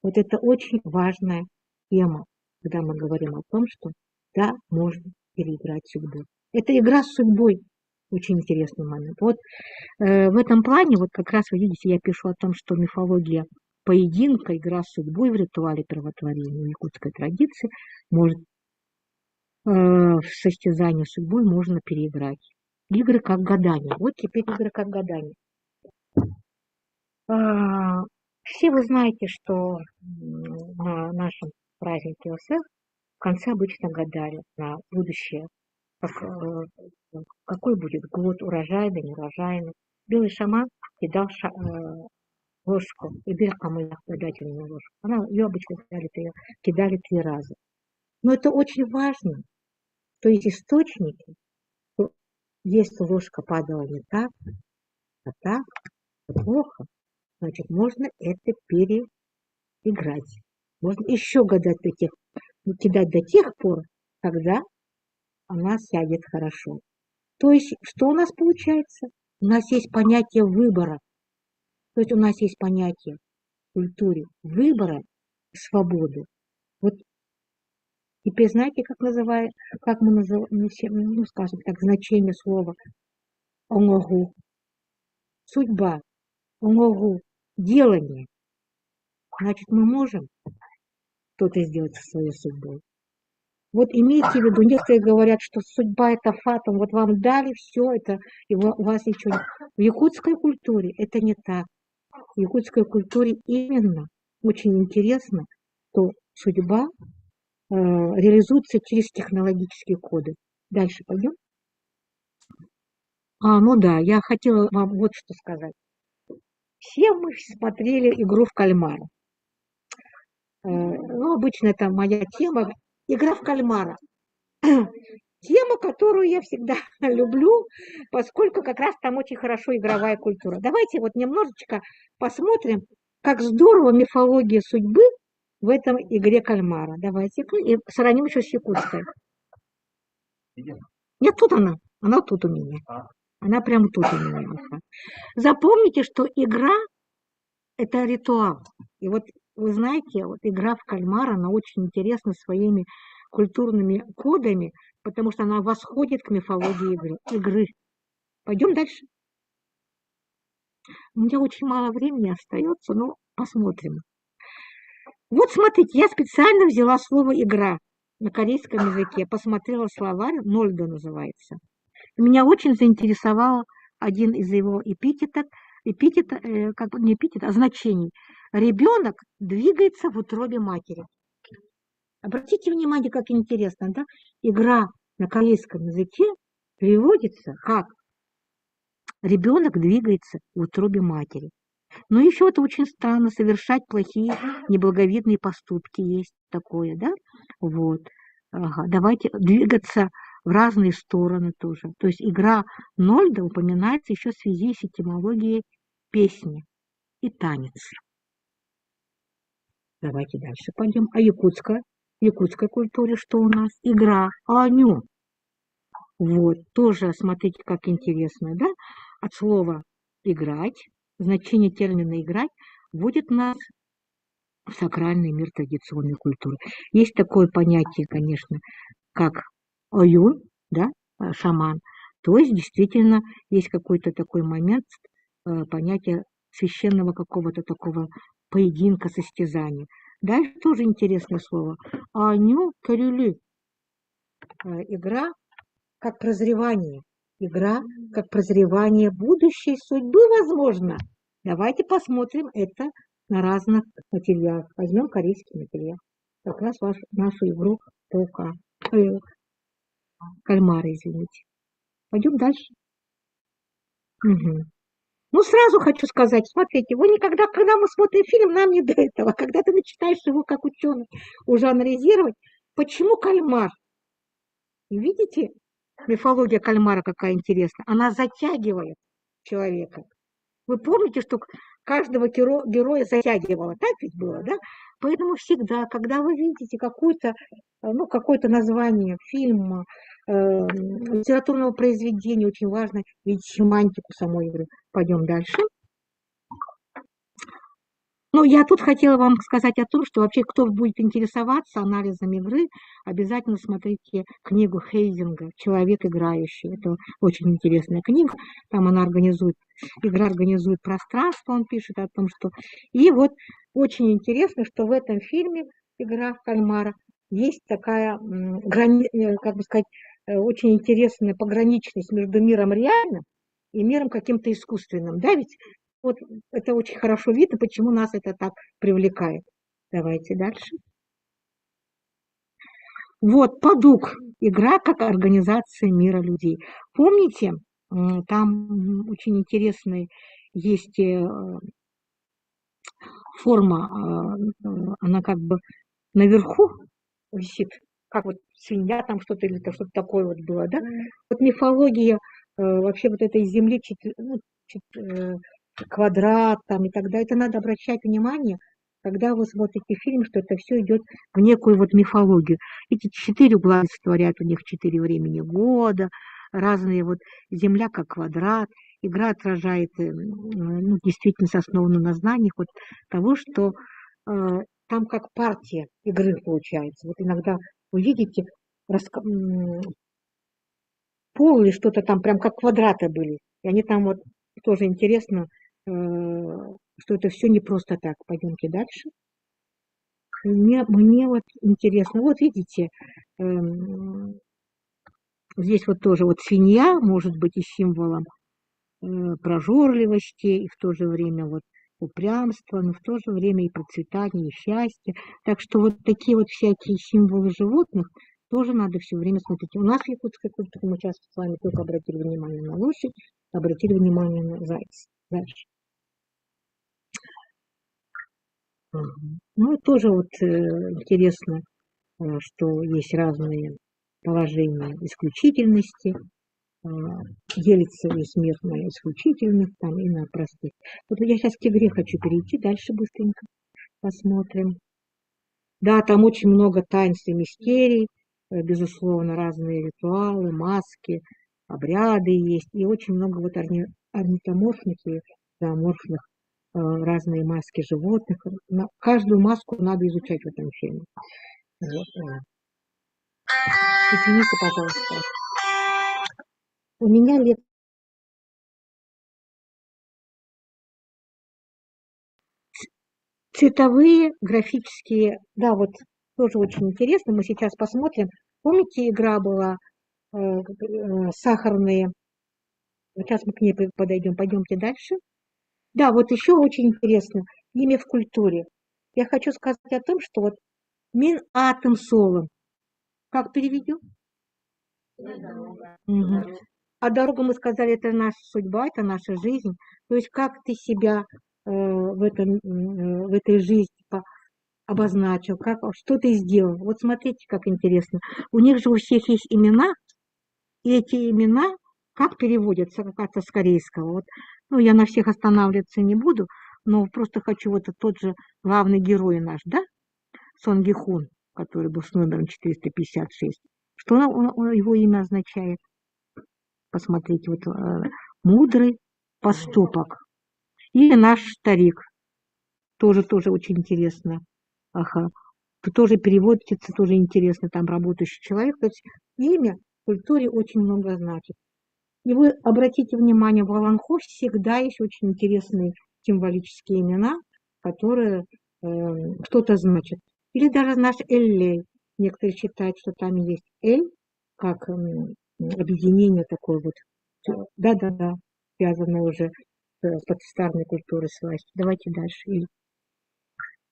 Вот это очень важная тема, когда мы говорим о том, что да, можно переиграть судьбу. Это игра с судьбой. Очень интересный момент. Вот в этом плане, вот как раз вы видите, я пишу о том, что мифология поединка, игра с судьбой в ритуале первотворения в якутской традиции может в состязании с судьбой можно переиграть. Игры как гадание. Вот теперь игры как гадание. Все вы знаете, что на нашем празднике ОСФ в конце обычно гадали на будущее, какой будет год, урожайный, неурожайный. Белый шаман кидал ложку, и белкам гадательную ложку. Ее обычно кидали 3 раза. Но это очень важно. То есть источники, если ложка падала не так, а так, плохо, значит, можно это переиграть. Можно еще гадать кидать до тех пор, когда она сядет хорошо. То есть, что у нас получается? У нас есть понятие выбора. То есть, у нас есть понятие в культуре выбора и свободы. Вот теперь знаете, как мы называем, ну, скажем так, значение слова онгогу? Судьба, онгогу, делание. Значит, мы можем что-то сделать со своей судьбой. Вот имейте в виду, некоторые говорят, что судьба это фатум, вот вам дали все это, и у вас ничего нет. В якутской культуре это не так. В якутской культуре именно очень интересно, что судьба реализуется через технологические коды. Дальше пойдем. Ну да, я хотела вам вот что сказать. Все мы смотрели игру в кальмара. Ну, обычно это моя тема. Игра в кальмара. Тема, которую я всегда люблю, поскольку как раз там очень хорошо игровая культура. Давайте вот немножечко посмотрим, как здорово мифология судьбы в этом игре кальмара. Давайте и сравним еще с якутской. Нет, тут она. Она тут у меня. Она прямо тут у меня. Запомните, что игра – это ритуал. И вот вы знаете, вот игра в кальмара, она очень интересна своими культурными кодами, потому что она восходит к мифологии игры. Пойдем дальше. У меня очень мало времени остается, но посмотрим. Вот смотрите, я специально взяла слово «игра» на корейском языке, посмотрела словарь, Нольда называется. Меня очень заинтересовало один из его как бы не эпитет, а значений. Ребенок двигается в утробе матери. Обратите внимание, как интересно, да? Игра на корейском языке переводится как ребенок двигается в утробе матери. Но еще это очень странно, совершать плохие, неблаговидные поступки есть такое, да? Вот. Ага. Давайте двигаться в разные стороны тоже. То есть игра Нольда упоминается еще в связи с этимологией песни и танец. Давайте дальше пойдем. А якутской культуре что у нас? Игра Аню. Вот, тоже смотрите, как интересно, да? От слова играть, значение термина играть вводит нас в сакральный мир традиционной культуры. Есть такое понятие, конечно, как аюн, да, шаман. То есть действительно есть какой-то такой момент, понятие священного какого-то такого поединка, состязания. Дальше тоже интересное слово. Аню карюлю. Игра как прозревание. Игра как прозревание будущей судьбы, возможно. Давайте посмотрим это на разных материалах. Возьмем корейский материал. Как раз нашу игру паука. Кальмара, извините. Пойдем дальше. Угу. Ну, сразу хочу сказать, смотрите, вы никогда, когда мы смотрим фильм, нам не до этого. Когда ты начинаешь его, как ученый, уже анализировать, почему кальмар? И видите, мифология кальмара какая интересная. Она затягивает человека. Вы помните, что каждого героя затягивало, так ведь было, да? Поэтому всегда, когда вы видите какое-то название фильма, литературного произведения, очень важно видеть семантику самой игры. Пойдем дальше. Ну, я тут хотела вам сказать о том, что вообще, кто будет интересоваться анализом игры, обязательно смотрите книгу Хейзинга «Человек играющий». Это очень интересная книга. Там игра организует пространство, он пишет о том, что... И вот очень интересно, что в этом фильме «Игра в кальмара» есть такая, как бы сказать, очень интересная пограничность между миром реальным и миром каким-то искусственным. Да, ведь вот это очень хорошо видно, почему нас это так привлекает. Давайте дальше. Вот, Падук. Игра как организация мира людей. Помните, там очень интересная есть форма, она как бы наверху висит, как вот свинья там что-то или что-то такое вот было, да? Вот мифология вообще вот этой земли, квадрат там и так далее. Это надо обращать внимание, когда вы смотрите фильм, что это все идет в некую вот мифологию. Эти 4 угла олицетворяют у них 4 времени года, разные вот земля как квадрат. Игра отражает, действительно основана на знаниях вот того, что там как партия игры получается. Вот иногда вы видите пол или что-то там прям как квадраты были. И они там вот тоже интересно, что это все не просто так. Пойдемте дальше. Мне вот интересно, вот видите, здесь вот тоже вот свинья может быть и символом прожорливости, и в то же время вот упрямства, но в то же время и процветания, и счастья. Так что вот такие вот всякие символы животных тоже надо все время смотреть. У нас в якутской культуре мы сейчас с вами только обратили внимание на лошадь, обратили внимание на зайца. Дальше. Ну, тоже вот интересно, что есть разные положения исключительности, делится весь мир на исключительных там, и на простых. Вот я сейчас к игре хочу перейти, дальше быстренько посмотрим. Да, там очень много таинств и мистерий, безусловно, разные ритуалы, маски, обряды есть, и очень много вот орнитоморфных и зооморфных разные маски животных. Каждую маску надо изучать в этом фильме. Вот. Извините, пожалуйста. У меня цветовые, графические, да, вот тоже очень интересно. Мы сейчас посмотрим. Помните, игра была сахарные Сейчас мы к ней подойдем. Пойдемте дальше. Да, вот еще очень интересно. Имя в культуре. Я хочу сказать о том, что вот мин атом солом. Как переведем? Мгм. А дорога, мы сказали, это наша судьба, это наша жизнь. То есть как ты себя в этой жизни обозначил, что ты сделал. Вот смотрите, как интересно. У них же у всех есть имена, и эти имена как переводятся, как-то с корейского. Вот, ну, я на всех останавливаться не буду, но просто хочу, вот тот же главный герой наш, да, Сон Ги Хун, который был с номером 456. Что его имя означает? Посмотрите, вот мудрый поступок. И наш старик, тоже очень интересно. Ага. Тоже переводится, тоже интересно, там работающий человек. То есть имя в культуре очень много значит. И вы обратите внимание, в Аланхо всегда есть очень интересные символические имена, которые что-то значат. Или даже наш Эллей. Некоторые считают, что там есть Эль, как объединение такое вот. Да-да-да, связанное уже с патристарной культурой с властью. Давайте дальше. Эль.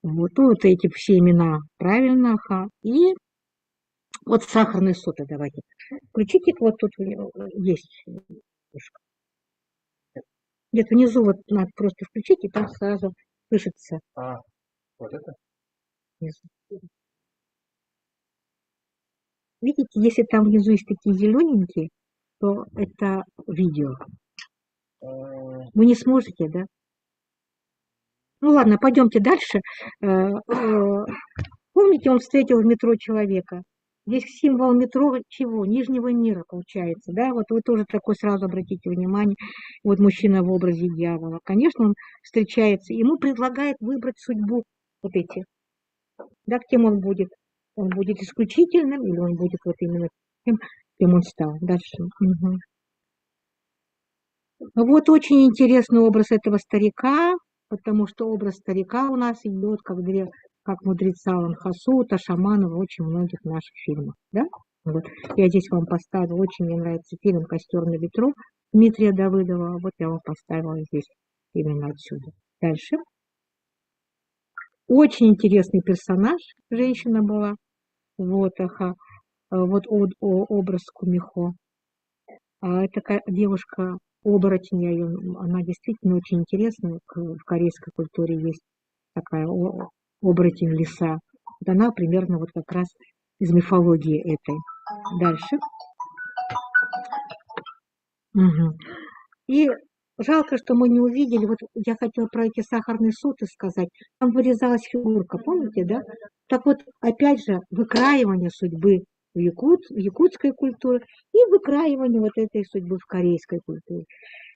Вот, ну, вот эти все имена правильно. Ага. И вот сахарный сода давайте. Включите, вот тут есть. Нет, внизу вот надо просто включить, и там сразу слышится. Вот это? Внизу. Видите, если там внизу есть такие зелененькие, то это видео. Вы не сможете, да? Ну ладно, пойдемте дальше. Помните, он встретил в метро человека? Здесь символ метро чего? Нижнего мира получается, да? Вот вы тоже такой сразу обратите внимание. Вот мужчина в образе дьявола. Конечно, он встречается, ему предлагают выбрать судьбу вот эти. Да, кем он будет? Он будет исключительным или он будет вот именно тем, кем он стал? Дальше. Угу. Вот очень интересный образ этого старика, потому что образ старика у нас идет как мудреца Ланхасута, шамана в очень многих наших фильмах. Да? Вот. Я здесь вам поставила, очень мне нравится фильм «Костер на ветру» Дмитрия Давыдова. Вот я вам поставила здесь именно отсюда. Дальше. Очень интересный персонаж, женщина была. Вот, ага. Вот образ Кумихо. Это такая девушка оборотень, она действительно очень интересная. В корейской культуре есть такая оборотень лиса. Вот она примерно вот как раз из мифологии этой. Дальше. Угу. И жалко, что мы не увидели. Вот я хотела про эти сахарные соты сказать. Там вырезалась фигурка, помните, да? Так вот, опять же, выкраивание судьбы в якутской культуре и выкраивание вот этой судьбы в корейской культуре.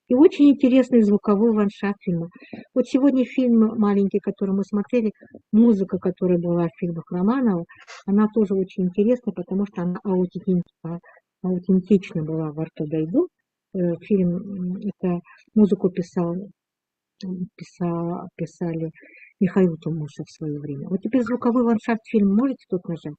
И очень интересный звуковой ландшафт фильма. Вот сегодня фильм маленький, который мы смотрели, музыка, которая была в фильмах Романова, она тоже очень интересна, потому что она аутентична была во рту дойду. Фильм, это музыку писали Михаил Тумушев в свое время. Вот теперь звуковой ландшафт фильма можете тут нажать?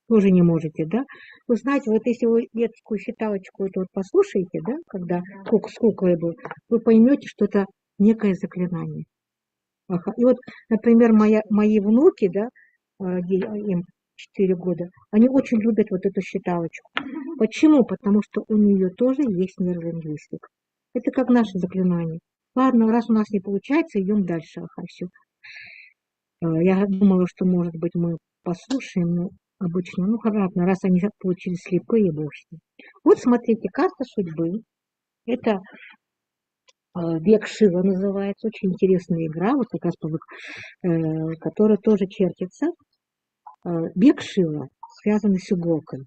Тоже не можете, да? Вы знаете, вот если вы детскую считалочку эту вот послушаете, да, когда с куклой был, вы поймете, что это некое заклинание. Ага. И вот, например, мои внуки, да, им 4 года, они очень любят вот эту считалочку. Почему? Потому что у нее тоже есть нейролингвистика. Это как наше заклинание. Ладно, раз у нас не получается, идем дальше. Ага, все. Я думала, что, может быть, мы послушаем, но обычно, ну, ладно, раз они получились слепые, бог с ним. Вот смотрите, карта судьбы. Это век Шива называется. Очень интересная игра, вот как раз которая тоже чертится. Век Шива, связанный с иголкой.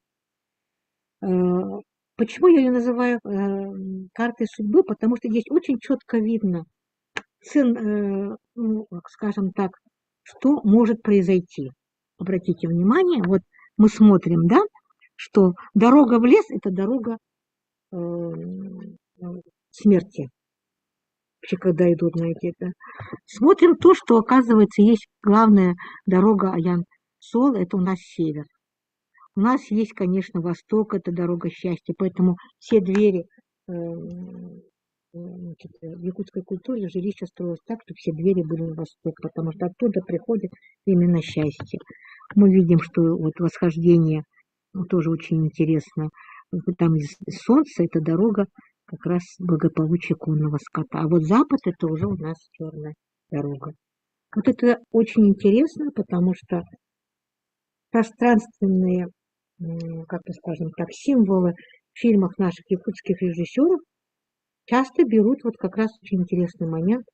Почему я ее называю картой судьбы? Потому что здесь очень четко видно, ну, скажем так, что может произойти. Обратите внимание, вот мы смотрим, да, что дорога в лес – это дорога смерти. Вообще, когда идут на эти, да. Смотрим то, что, оказывается, есть главная дорога Аян-Сол, это у нас север. У нас есть, конечно, Восток, это дорога счастья, поэтому все двери значит, в якутской культуре жилища строилось так, чтобы все двери были на восток, потому что оттуда приходит именно счастье. Мы видим, что вот восхождение тоже очень интересно. Там солнце, это дорога как раз благополучия конного скота. А вот запад это уже у нас черная дорога. Вот это очень интересно, потому что пространственные, как мы скажем так, символы в фильмах наших якутских режиссеров часто берут вот как раз очень интересный момент,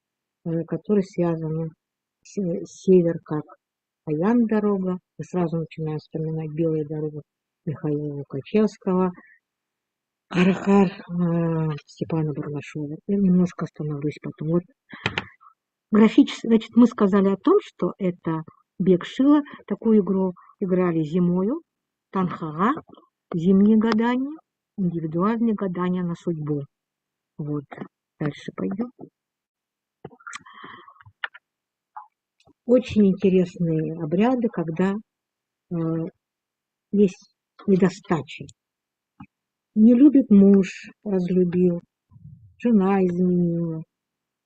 который связан с север, как Аян-дорога. Мы сразу начинаем вспоминать белую дорогу Михаила Лукачевского, Арахар Степана Барнашова. Я немножко остановлюсь потом. Вот графически, значит, мы сказали о том, что это Бег Шила. Такую игру играли зимою, Танхага, зимние гадания, индивидуальные гадания на судьбу. Вот, дальше пойдем. Очень интересные обряды, когда есть недостача. Не любит муж, разлюбил, жена изменила,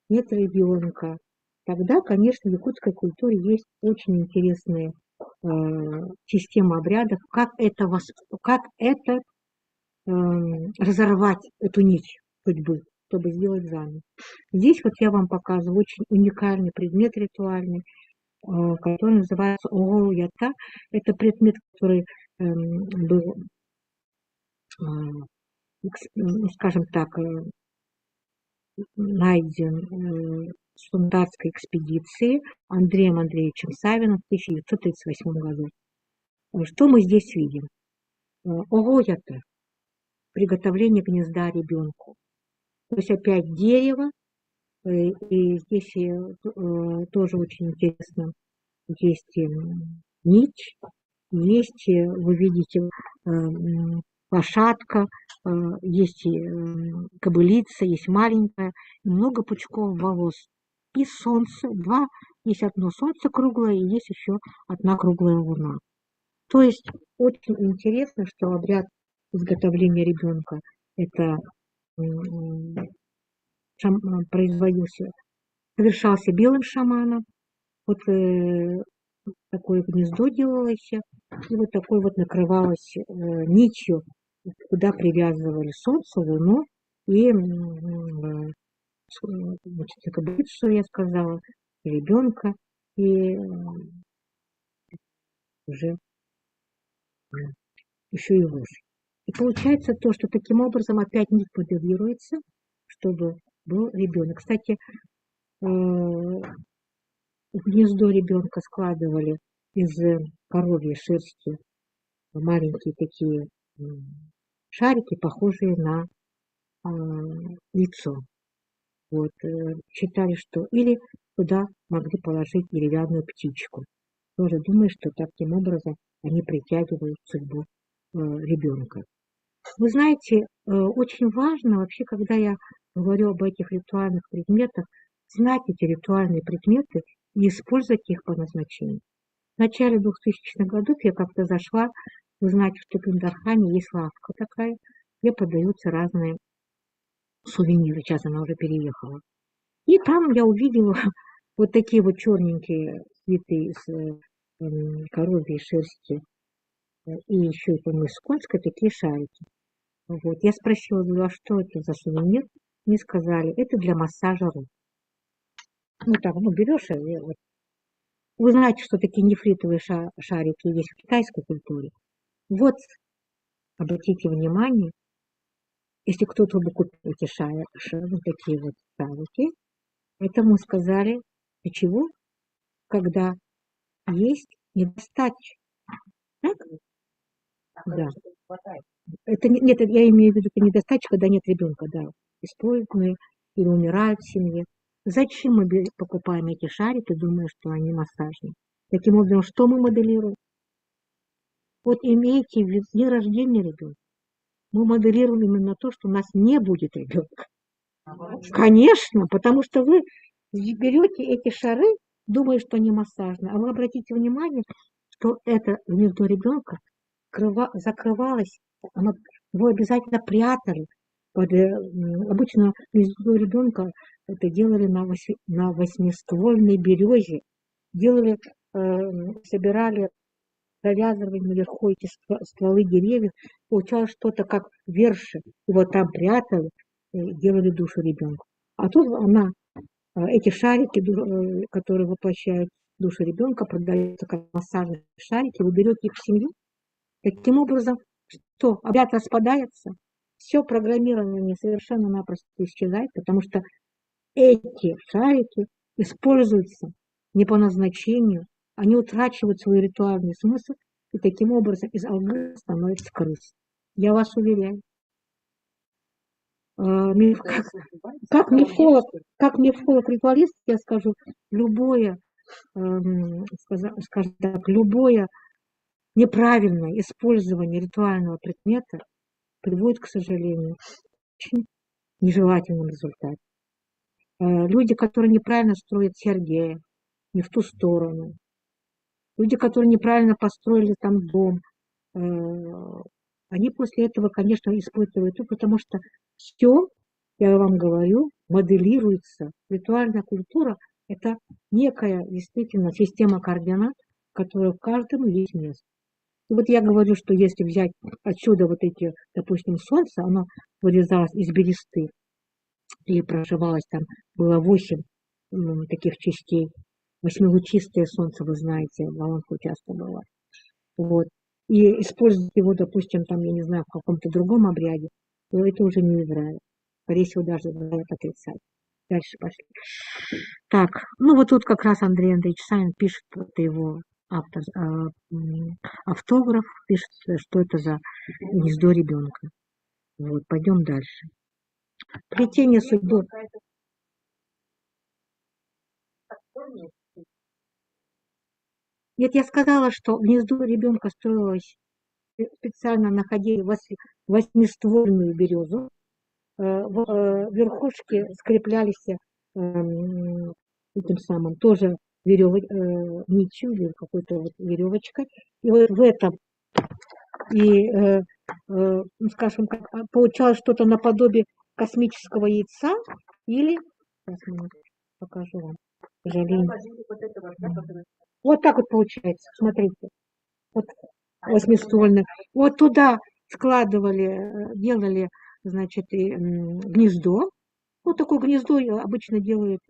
нет ребенка. Тогда, конечно, в якутской культуре есть очень интересные системы обрядов, как это разорвать эту нить судьбы, чтобы сделать заново. Здесь вот я вам показываю очень уникальный предмет ритуальный, который называется Оголята. Это предмет, который был, скажем так, найден в Сундарской экспедиции Андреем Андреевичем Савиным в 1938 году. Что мы здесь видим? Оголята. Приготовление гнезда ребенку. То есть опять дерево. И здесь тоже очень интересно. Есть нить, есть, вы видите, лошадка, есть кобылица, есть маленькая, много пучков волос. И солнце, есть одно солнце круглое, и есть еще одна круглая луна. То есть очень интересно, что обряд изготовления ребенка это совершался белым шаманом. Вот такое гнездо делалось, и вот такое вот накрывалось нитью, куда привязывали солнце, луну и значит, кобылицу, что я сказала, ребенка, и уже еще и лошадь. И получается то, что таким образом опять нить моделируется, чтобы был ребенок. Кстати, в гнездо ребенка складывали из коровьей шерсти маленькие такие шарики, похожие на яйцо. Вот, считали, что или туда могли положить деревянную птичку. Тоже думаю, что таким образом они притягивают судьбу ребенка. Вы знаете, очень важно вообще, когда я говорю об этих ритуальных предметах, знать эти ритуальные предметы и использовать их по назначению. В начале 2000-х годов я как-то зашла, вы знаете, что в Пендархане есть лавка такая, где подаются разные сувениры, сейчас она уже переехала. И там я увидела вот такие вот черненькие цветы из коровьей шерсти и еще и, по-моему, из конской такие шарики. Вот. Я спросила, говорю, а что это за сувенир? Мне сказали, это для массажа рук. Ну так, берешь, вот. Вы знаете, что такие нефритовые шарики есть в китайской культуре. Вот, обратите внимание, если кто-то бы купил эти вот такие вот шарики, это мы сказали, для чего? Когда есть недостача. Так? Да. Это нет, я имею в виду недостача, когда нет ребенка, да. Используемые или умирают в семье. Зачем мы покупаем эти шарики, думая, что они массажные? Таким образом, что мы моделируем? Вот имейте в виду день рождения ребенка. Мы моделируем именно то, что у нас не будет ребенка. Конечно, потому что вы берете эти шары, думая, что они массажные, а вы обратите внимание, что это гнездо ребенка закрывалось, его обязательно прятали. Обычно гнездо ребенка это делали на восьмиствольной березе. Собирали, завязывали наверху эти стволы деревьев. Получалось что-то как верши. Его там прятали, делали душу ребенка. А тут эти шарики, которые воплощают душу ребенка, продаются как массажные шарики, вы берете их в семью. Таким образом, что обряд распадается, все программирование совершенно-напросто исчезает, потому что эти шарики используются не по назначению, они утрачивают свой ритуальный смысл, и таким образом из алгоритма становится крыс. Я вас уверяю. Как мифолог-ритуалист, я скажу, любое неправильное использование ритуального предмета приводит, к сожалению, к очень нежелательным результатам. Люди, которые неправильно строят сергея, не в ту сторону, люди, которые неправильно построили там дом, они после этого, конечно, испытывают, потому что все, я вам говорю, моделируется. Ритуальная культура – это некая действительно система координат, которая в каждом есть место. И вот я говорю, что если взять отсюда вот эти, допустим, солнце, оно вырезалось из бересты, и проживалось там, было 8 таких частей. 8-лучистое солнце, вы знаете, в Волонку часто было. Вот. И использовать его, допустим, там, я не знаю, в каком-то другом обряде, то это уже не Израиль. Скорее всего, даже Израиль отрицать. Дальше пошли. Так, ну вот тут как раз Андрей Андреевич Савин пишет, это его автограф, пишет, что это за гнездо ребенка. Вот, пойдем дальше. Плетение судьбы. Нет, я сказала, что гнездо ребенка строилось, специально находили восьмиствольную березу, верхушки скреплялись этим самым тоже нитью или какой-то вот веревочкой. И вот в этом, скажем, получалось что-то наподобие космического яйца или, сейчас покажу вам, к сожалению. Вот так вот получается, смотрите. Вот восьмиствольный. Вот туда складывали, делали, значит, гнездо. Вот такое гнездо обычно делают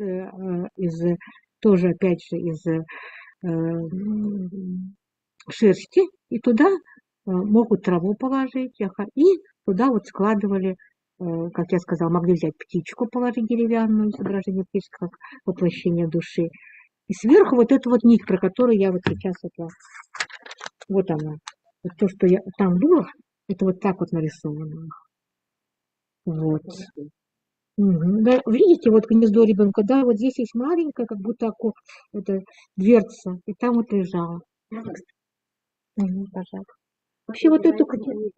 тоже, опять же, из шерсти. И туда могут траву положить. И туда вот складывали, как я сказала, могли взять птичку, положить деревянную, изображение птички, как воплощение души. И сверху вот эту вот нить, про которую я вот сейчас, вот она. Вот то, что там было, это вот так вот нарисовано. Вот. Да, видите, вот гнездо ребенка, да, вот здесь есть маленькая, как будто это дверца, и там вот лежала. Пожалуйста. Вообще вот эту книгу,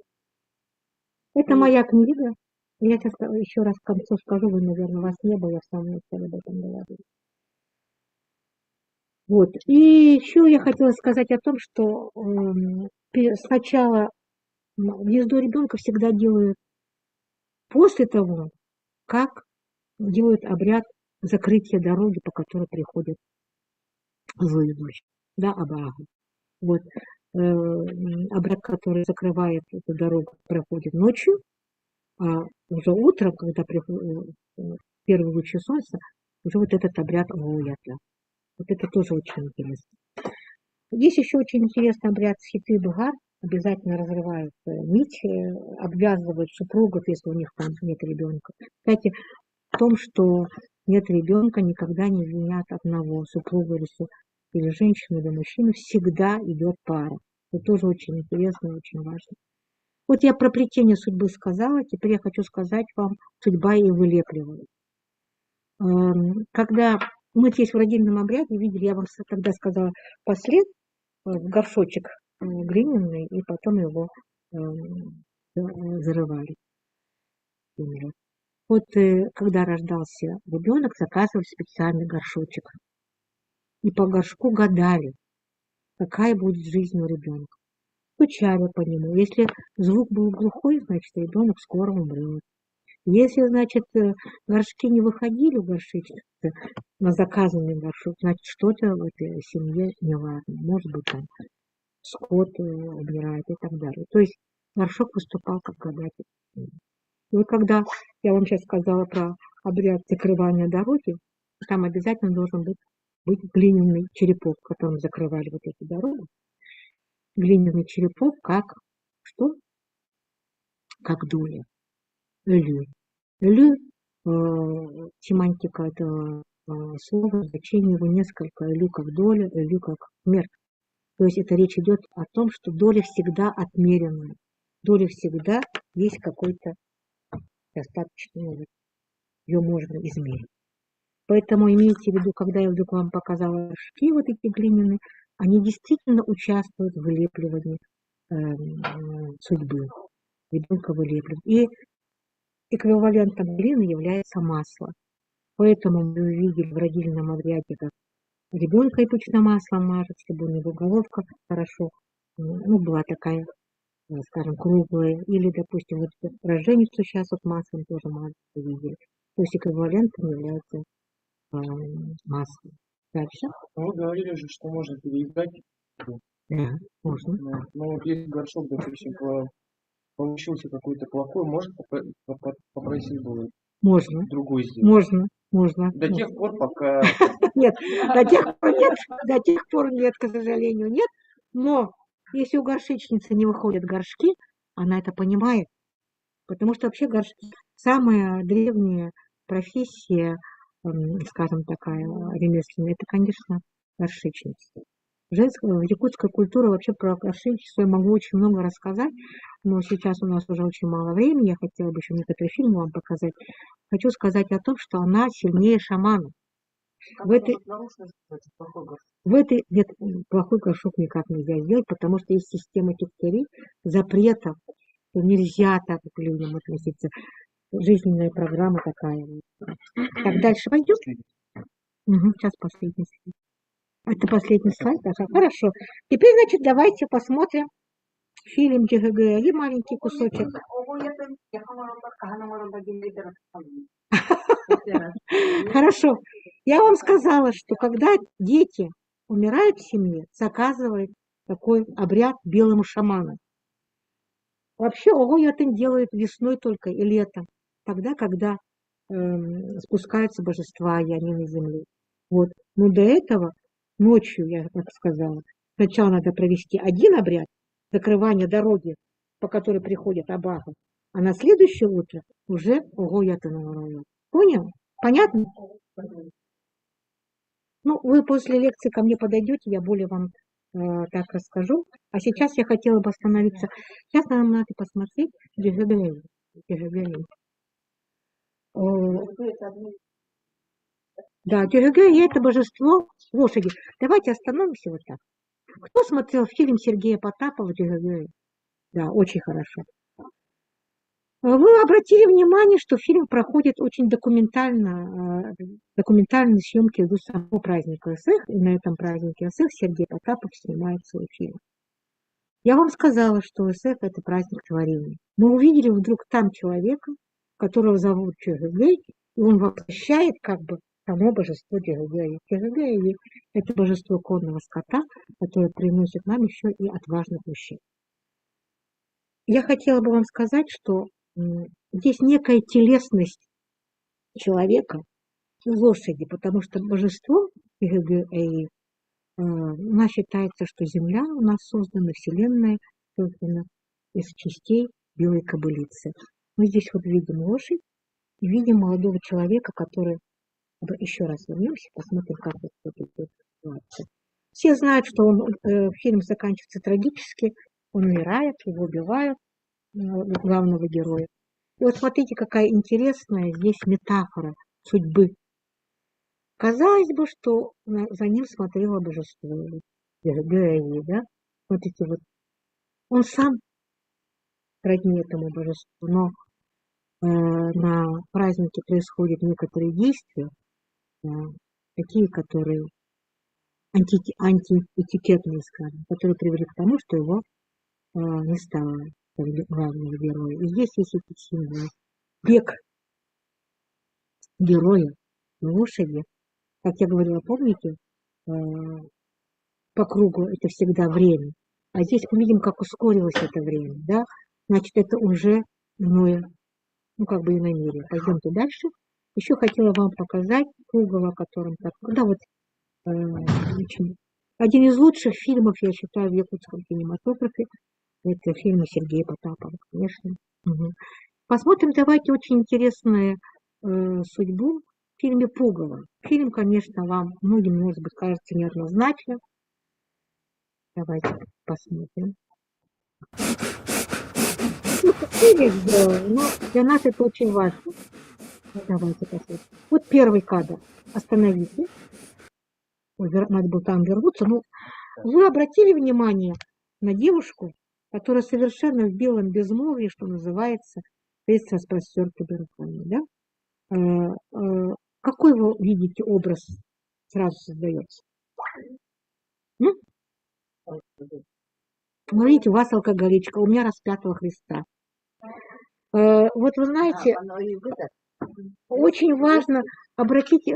это моя книга. Я сейчас еще раз в конце скажу, вы, наверное, вас не было, я в самом начале об этом говорила. Вот. И еще я хотела сказать о том, что сначала гнездо ребенка всегда делают после того, как делают обряд закрытия дороги, по которой приходят злые духи, да, Абаагу. Вот. Обряд, который закрывает эту дорогу, проходит ночью, а уже утром, когда приходят первые лучи солнца, уже вот этот обряд Гоята. Вот это тоже очень интересно. Здесь еще очень интересный обряд Схиты и Дугар. Обязательно разрывают нить, обвязывают супругов, если у них там нет ребенка. Кстати, в том, что нет ребенка, никогда не винят одного супруга или женщину, или мужчину. Всегда идет пара. Это тоже очень интересно и очень важно. Вот я про плетение судьбы сказала, теперь я хочу сказать вам, судьба и вылепливает. Когда мы здесь в родильном обряде видели, я вам тогда сказала, послед в горшочек глиняный, и потом его зарывали. Вот когда рождался ребенок, заказывали специальный горшочек. И по горшку гадали, какая будет жизнь у ребенка. стучали по нему. Если звук был глухой, значит, ребенок скоро умрет. Если, значит, горшки не выходили в горшечнице на заказанный горшок, значит, что-то в этой семье неладно. Может быть, там скот убирает и так далее. То есть горшок выступал как гадатель. И когда я вам сейчас сказала про обряд закрывания дороги, там обязательно должен быть глиняный черепок, которым закрывали вот эту дорогу. Глиняный черепок как что? Как доля. Элю. Элю, семантика этого слова, значение его несколько. Элю как доля, элю как смерть. То есть это речь идет о том, что доля всегда отмеренная. Доля всегда есть какой-то достаточный, ее можно измерить. Поэтому имейте в виду, когда я вдруг вам показала горшки вот эти глиняные, они действительно участвуют в вылепливании судьбы. Ребенка вылепливают. И эквивалентом глины является масло. Поэтому мы увидели в родильном обряде, как ребенка эпичным маслом мажет, чтобы у него головка хорошо, была такая, скажем, круглая. Или, допустим, вот роженицу сейчас вот маслом тоже мажут, увидели. То есть эквивалентом является масло. Дальше. Вы говорили же, что можно переиграть. Да, можно. Но вот если горшок, допустим, получился какой-то плохой, можно попросить было Можно. другой сделать? Можно. До тех пор, пока... Нет, до тех пор нет, к сожалению, нет. Но если у горшечницы не выходят горшки, она это понимает. Потому что вообще горшки самая древняя профессия, скажем, такая ремесленная, это, конечно, горшечница. В якутской культуре вообще про горшечницу я могу очень много рассказать, но сейчас у нас уже очень мало времени, я хотела бы еще некоторые фильмы вам показать. Хочу сказать о том, что она сильнее шамана. Нет, плохой горшок никак нельзя сделать, потому что есть система тефтери, запретов, что нельзя так к людям относиться. Жизненная программа такая. Так, дальше пойдем? Сейчас последний слайд. Это последний слайд? Ага, хорошо. Теперь, значит, давайте посмотрим фильм ДГГ. Маленький кусочек. Хорошо. Я вам сказала, что когда дети умирают в семье, заказывает такой обряд белому шаману. Вообще Огойотын делает весной только и летом, тогда, когда спускаются божества Янины земли. Вот. Но до этого ночью, я так сказала, сначала надо провести один обряд закрывания дороги, по которой приходит Абаха, а на следующее утро уже Огойотын. Понял? Понятно? Вы после лекции ко мне подойдете, я более вам так расскажу. А сейчас я хотела бы остановиться. Сейчас нам надо посмотреть ДГГ. Да, ДГГ это божество лошади. Давайте остановимся вот так. Кто смотрел фильм Сергея Потапова ДГГ? Да, очень хорошо. Вы обратили внимание, что фильм проходит очень документальные съемки до самого праздника СЭХ, и на этом празднике СЭХ Сергей Потапов снимает свой фильм. Я вам сказала, что СЭХ – это праздник творения. Мы увидели вдруг там человека, которого зовут ДГГ, и он воплощает как бы само божество ДГГ. ДГГ – это божество конного скота, которое приносит нам еще и отважных мужчин. Я хотела бы вам сказать, что здесь некая телесность человека, лошади, потому что божество, у нас считается, что Земля у нас создана, Вселенная создана из частей белой кобылицы. Мы здесь вот видим лошадь и видим молодого человека, который... Еще раз вернемся, посмотрим, как это ситуация. Все знают, что фильм заканчивается трагически, он умирает, его убивают, главного героя. И вот смотрите, какая интересная здесь метафора судьбы. Казалось бы, что за ним смотрело божество. Да? Смотрите, вот он сам родни этому божеству, но на празднике происходят некоторые действия, такие, которые антиэтикетные, скажем, которые привели к тому, что его не стала главного героя. И здесь есть эти символы. Бег героя на лошади, как я говорила, помните, по кругу это всегда время. А здесь мы видим, как ускорилось это время, да? Значит, это уже иное, ну, как бы иномерие. Пойдемте дальше. Еще хотела вам показать угол, о котором так, да, вот один из лучших фильмов, я считаю, в якутском кинематографе. Это фильмы Сергея Потапова, конечно. Угу. Посмотрим, давайте, очень интересную судьбу в фильме «Пугало». Фильм, конечно, вам многим, может быть, кажется неоднозначным. Давайте посмотрим. Но для нас это очень важно. Давайте посмотрим. Вот первый кадр. Остановите. Ой, надо было там вернуться. Ну, вы обратили внимание на девушку, которая совершенно в белом безмолвии, что называется, с распростертыми руками, да? Какой вы видите образ сразу создается? Ну, видите, у вас алкоголичка, у меня распятого Христа. Вот вы знаете, очень важно обратить,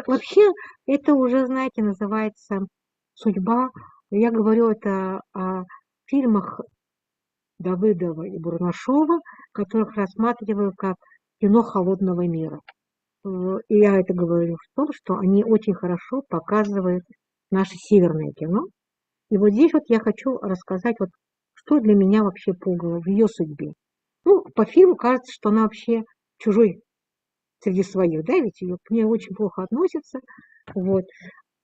вообще это уже, знаете, называется судьба. Я говорю это о фильмах Давыдова и Бурнашова, которых рассматриваю как кино холодного мира. И я это говорю в том, что они очень хорошо показывают наше северное кино. И вот здесь вот я хочу рассказать, вот, что для меня вообще Пугало в ее судьбе. Ну, по фильму кажется, что она вообще чужой среди своих, да, ведь ее к ней очень плохо относятся. Вот.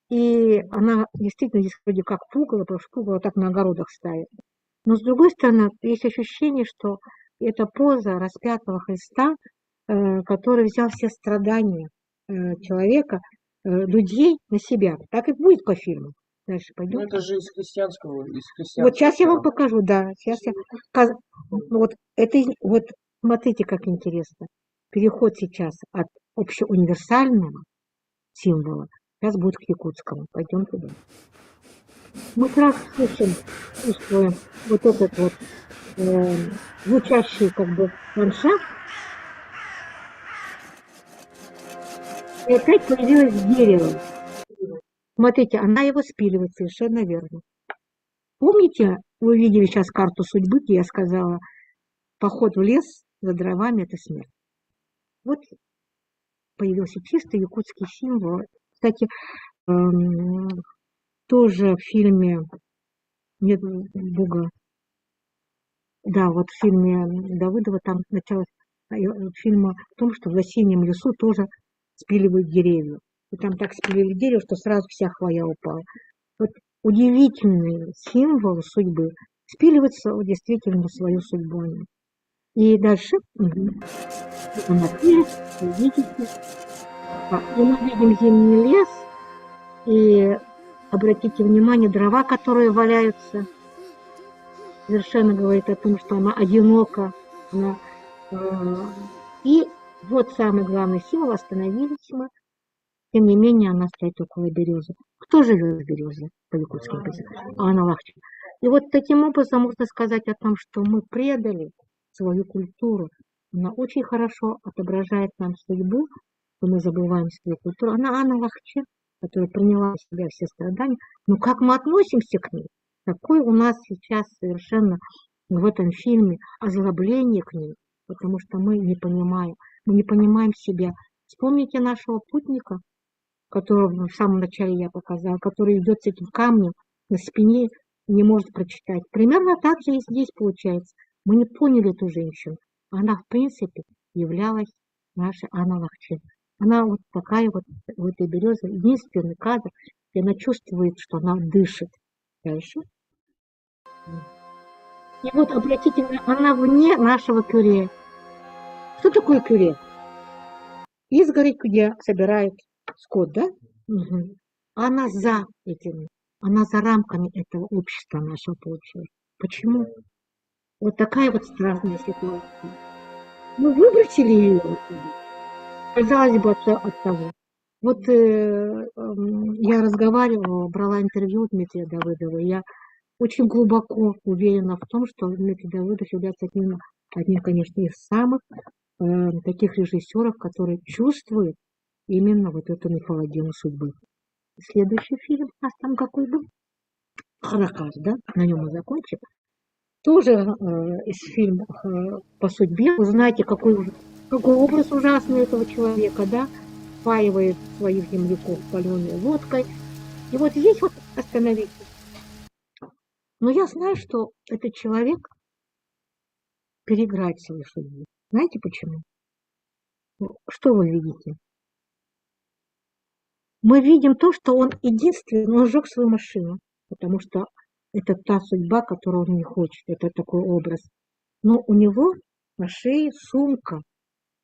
И она действительно здесь вроде как Пугало, потому что Пугало так на огородах ставит. Но, с другой стороны, есть ощущение, что это поза распятого Христа, который взял все страдания человека, людей на себя. Так и будет по фильму. Дальше пойдем. Ну, это же из христианского. Вот сейчас я вам покажу, да. Сейчас я... Вот, это, вот смотрите, как интересно. Переход сейчас от общеуниверсального символа сейчас будет к якутскому. Пойдем туда. Мы сразу чувствуем вот этот вот звучащий как бы ландшафт. И опять появилось дерево. Смотрите, она его спиливает, совершенно верно. Помните, вы видели сейчас карту судьбы, где я сказала, поход в лес за дровами – это смерть. Вот появился чисто якутский символ. Кстати, тоже в фильме «Нет Бога», да, вот в фильме Давыдова там начало фильма в том, что в осеннем лесу тоже спиливают деревья. И там так спилили дерево, что сразу вся хвоя упала. Вот удивительный символ судьбы. Спиливается действительно свою судьбу. И дальше видите, и мы видим зимний лес, и обратите внимание, дрова, которые валяются, совершенно говорит о том, что она одинока. Она, и вот самый главный символ, остановились мы. Тем не менее, она стоит около березы. Кто живет в березе по якутским языкам? Анна Лахчева. И вот таким образом можно сказать о том, что мы предали свою культуру. Она очень хорошо отображает нам судьбу, что мы забываем свою культуру. Она Анна Лахчева, которая приняла в себя все страдания. Но как мы относимся к ней? Такое у нас сейчас совершенно в этом фильме озлобление к ней, потому что мы не понимаем себя. Вспомните нашего путника, которого в самом начале я показала, который идет с этим камнем на спине, не может прочитать. Примерно так же и здесь получается. Мы не поняли эту женщину. Она, в принципе, являлась нашей Анна Лахчева. Она вот такая вот в этой березе, единственный кадр, и она чувствует, что она дышит. Дальше. И вот, обратите внимание, она вне нашего кюре. Что такое кюре? Изгородь, где собирают скот, да? Угу. Она за этим, она за рамками этого общества нашего получилась. Почему? Вот такая вот страшная ситуация. Мы выбросили ее. Казалось бы, от того. Вот я разговаривала, брала интервью у Дмитрия Давыдова, я очень глубоко уверена в том, что Дмитрий Давыдов является одним, конечно, из самых таких режиссеров, которые чувствуют именно вот эту мифологию судьбы. Следующий фильм у нас там какой был? Харакас, да? На нем мы закончим. Тоже из фильма по судьбе. Вы знаете, какой образ ужасный этого человека, да? Спаивает своих земляков паленой водкой. И вот здесь вот остановитесь. Но я знаю, что этот человек переиграет свою судьбу. Знаете почему? Что вы видите? Мы видим то, что он единственный, он сжег свою машину, потому что это та судьба, которую он не хочет, это такой образ. Но у него на шее сумка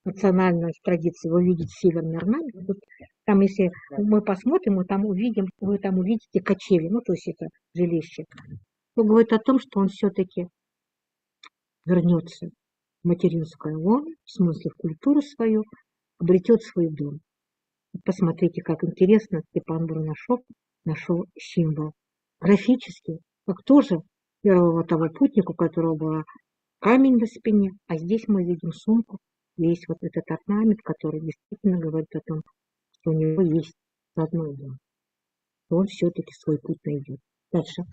национальная традиция, вы видите северный орнамент. Вот там, если мы посмотрим, мы там увидим, вы там увидите кочевье, ну, то есть это жилище. Он говорит о том, что он все-таки вернется в материнское лоно, в смысле в культуру свою, обретет свой дом. Посмотрите, как интересно Степан Бурнашов нашел символ. Графически, как тоже первого того путника, у которого был камень на спине, а здесь мы видим сумку, есть вот этот орнамент, который действительно говорит о том, что у него есть родной дом. И он все-таки свой путь найдет. Дальше.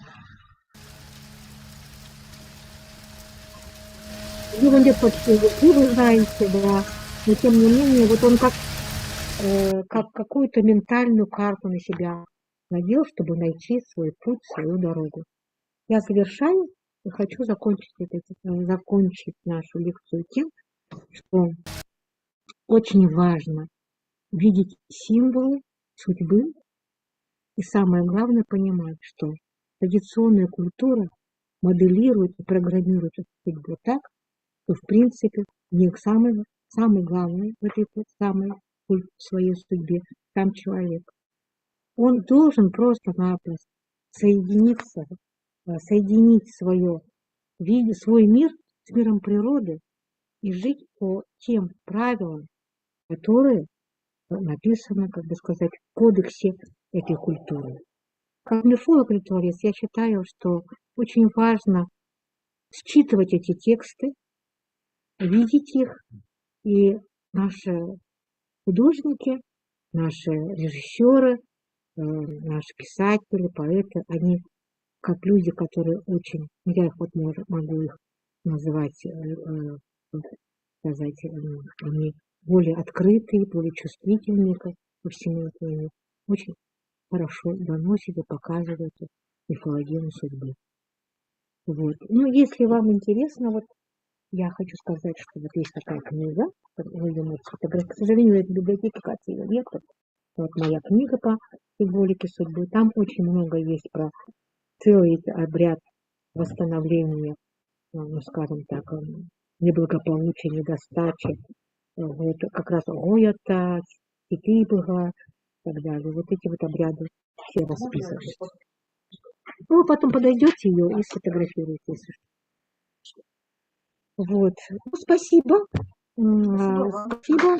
Его нет почти вы знаете, да, но тем не менее, вот он как какую-то ментальную карту на себя надел, чтобы найти свой путь, свою дорогу. Я завершаю и хочу закончить нашу лекцию тем, что очень важно видеть символы судьбы и самое главное понимать, что традиционная культура моделирует и программирует эту судьбу так, что в принципе не самый главный в этой своей судьбе сам человек. Он должен просто-напросто соединить свой мир с миром природы и жить по тем правилам, которые написаны, как бы сказать, в кодексе этой культуры. Как мифолог и творец я считаю, что очень важно считывать эти тексты, видеть их, и наши художники, наши режиссеры, наши писатели, поэты, они как люди, которые очень, я их вот могу их называть, сказать, они более открытые, более чувствительные ко всему этому, очень хорошо доносят и показывают мифологию судьбы. Вот. Ну, если вам интересно, вот я хочу сказать, что вот есть такая книга, вы ее можете фотографировать. К сожалению, в библиотеке, кажется, ее нет. Вот моя книга по символике судьбы. Там очень много есть про целый обряд восстановления, ну, скажем так, неблагополучия, недостачи. Вот, как раз Гоята, Типибыга и так далее. Вот эти вот обряды все расписаны. Ну, вы потом подойдете ее и сфотографируете, если что. Вот. Ну, спасибо. Спасибо.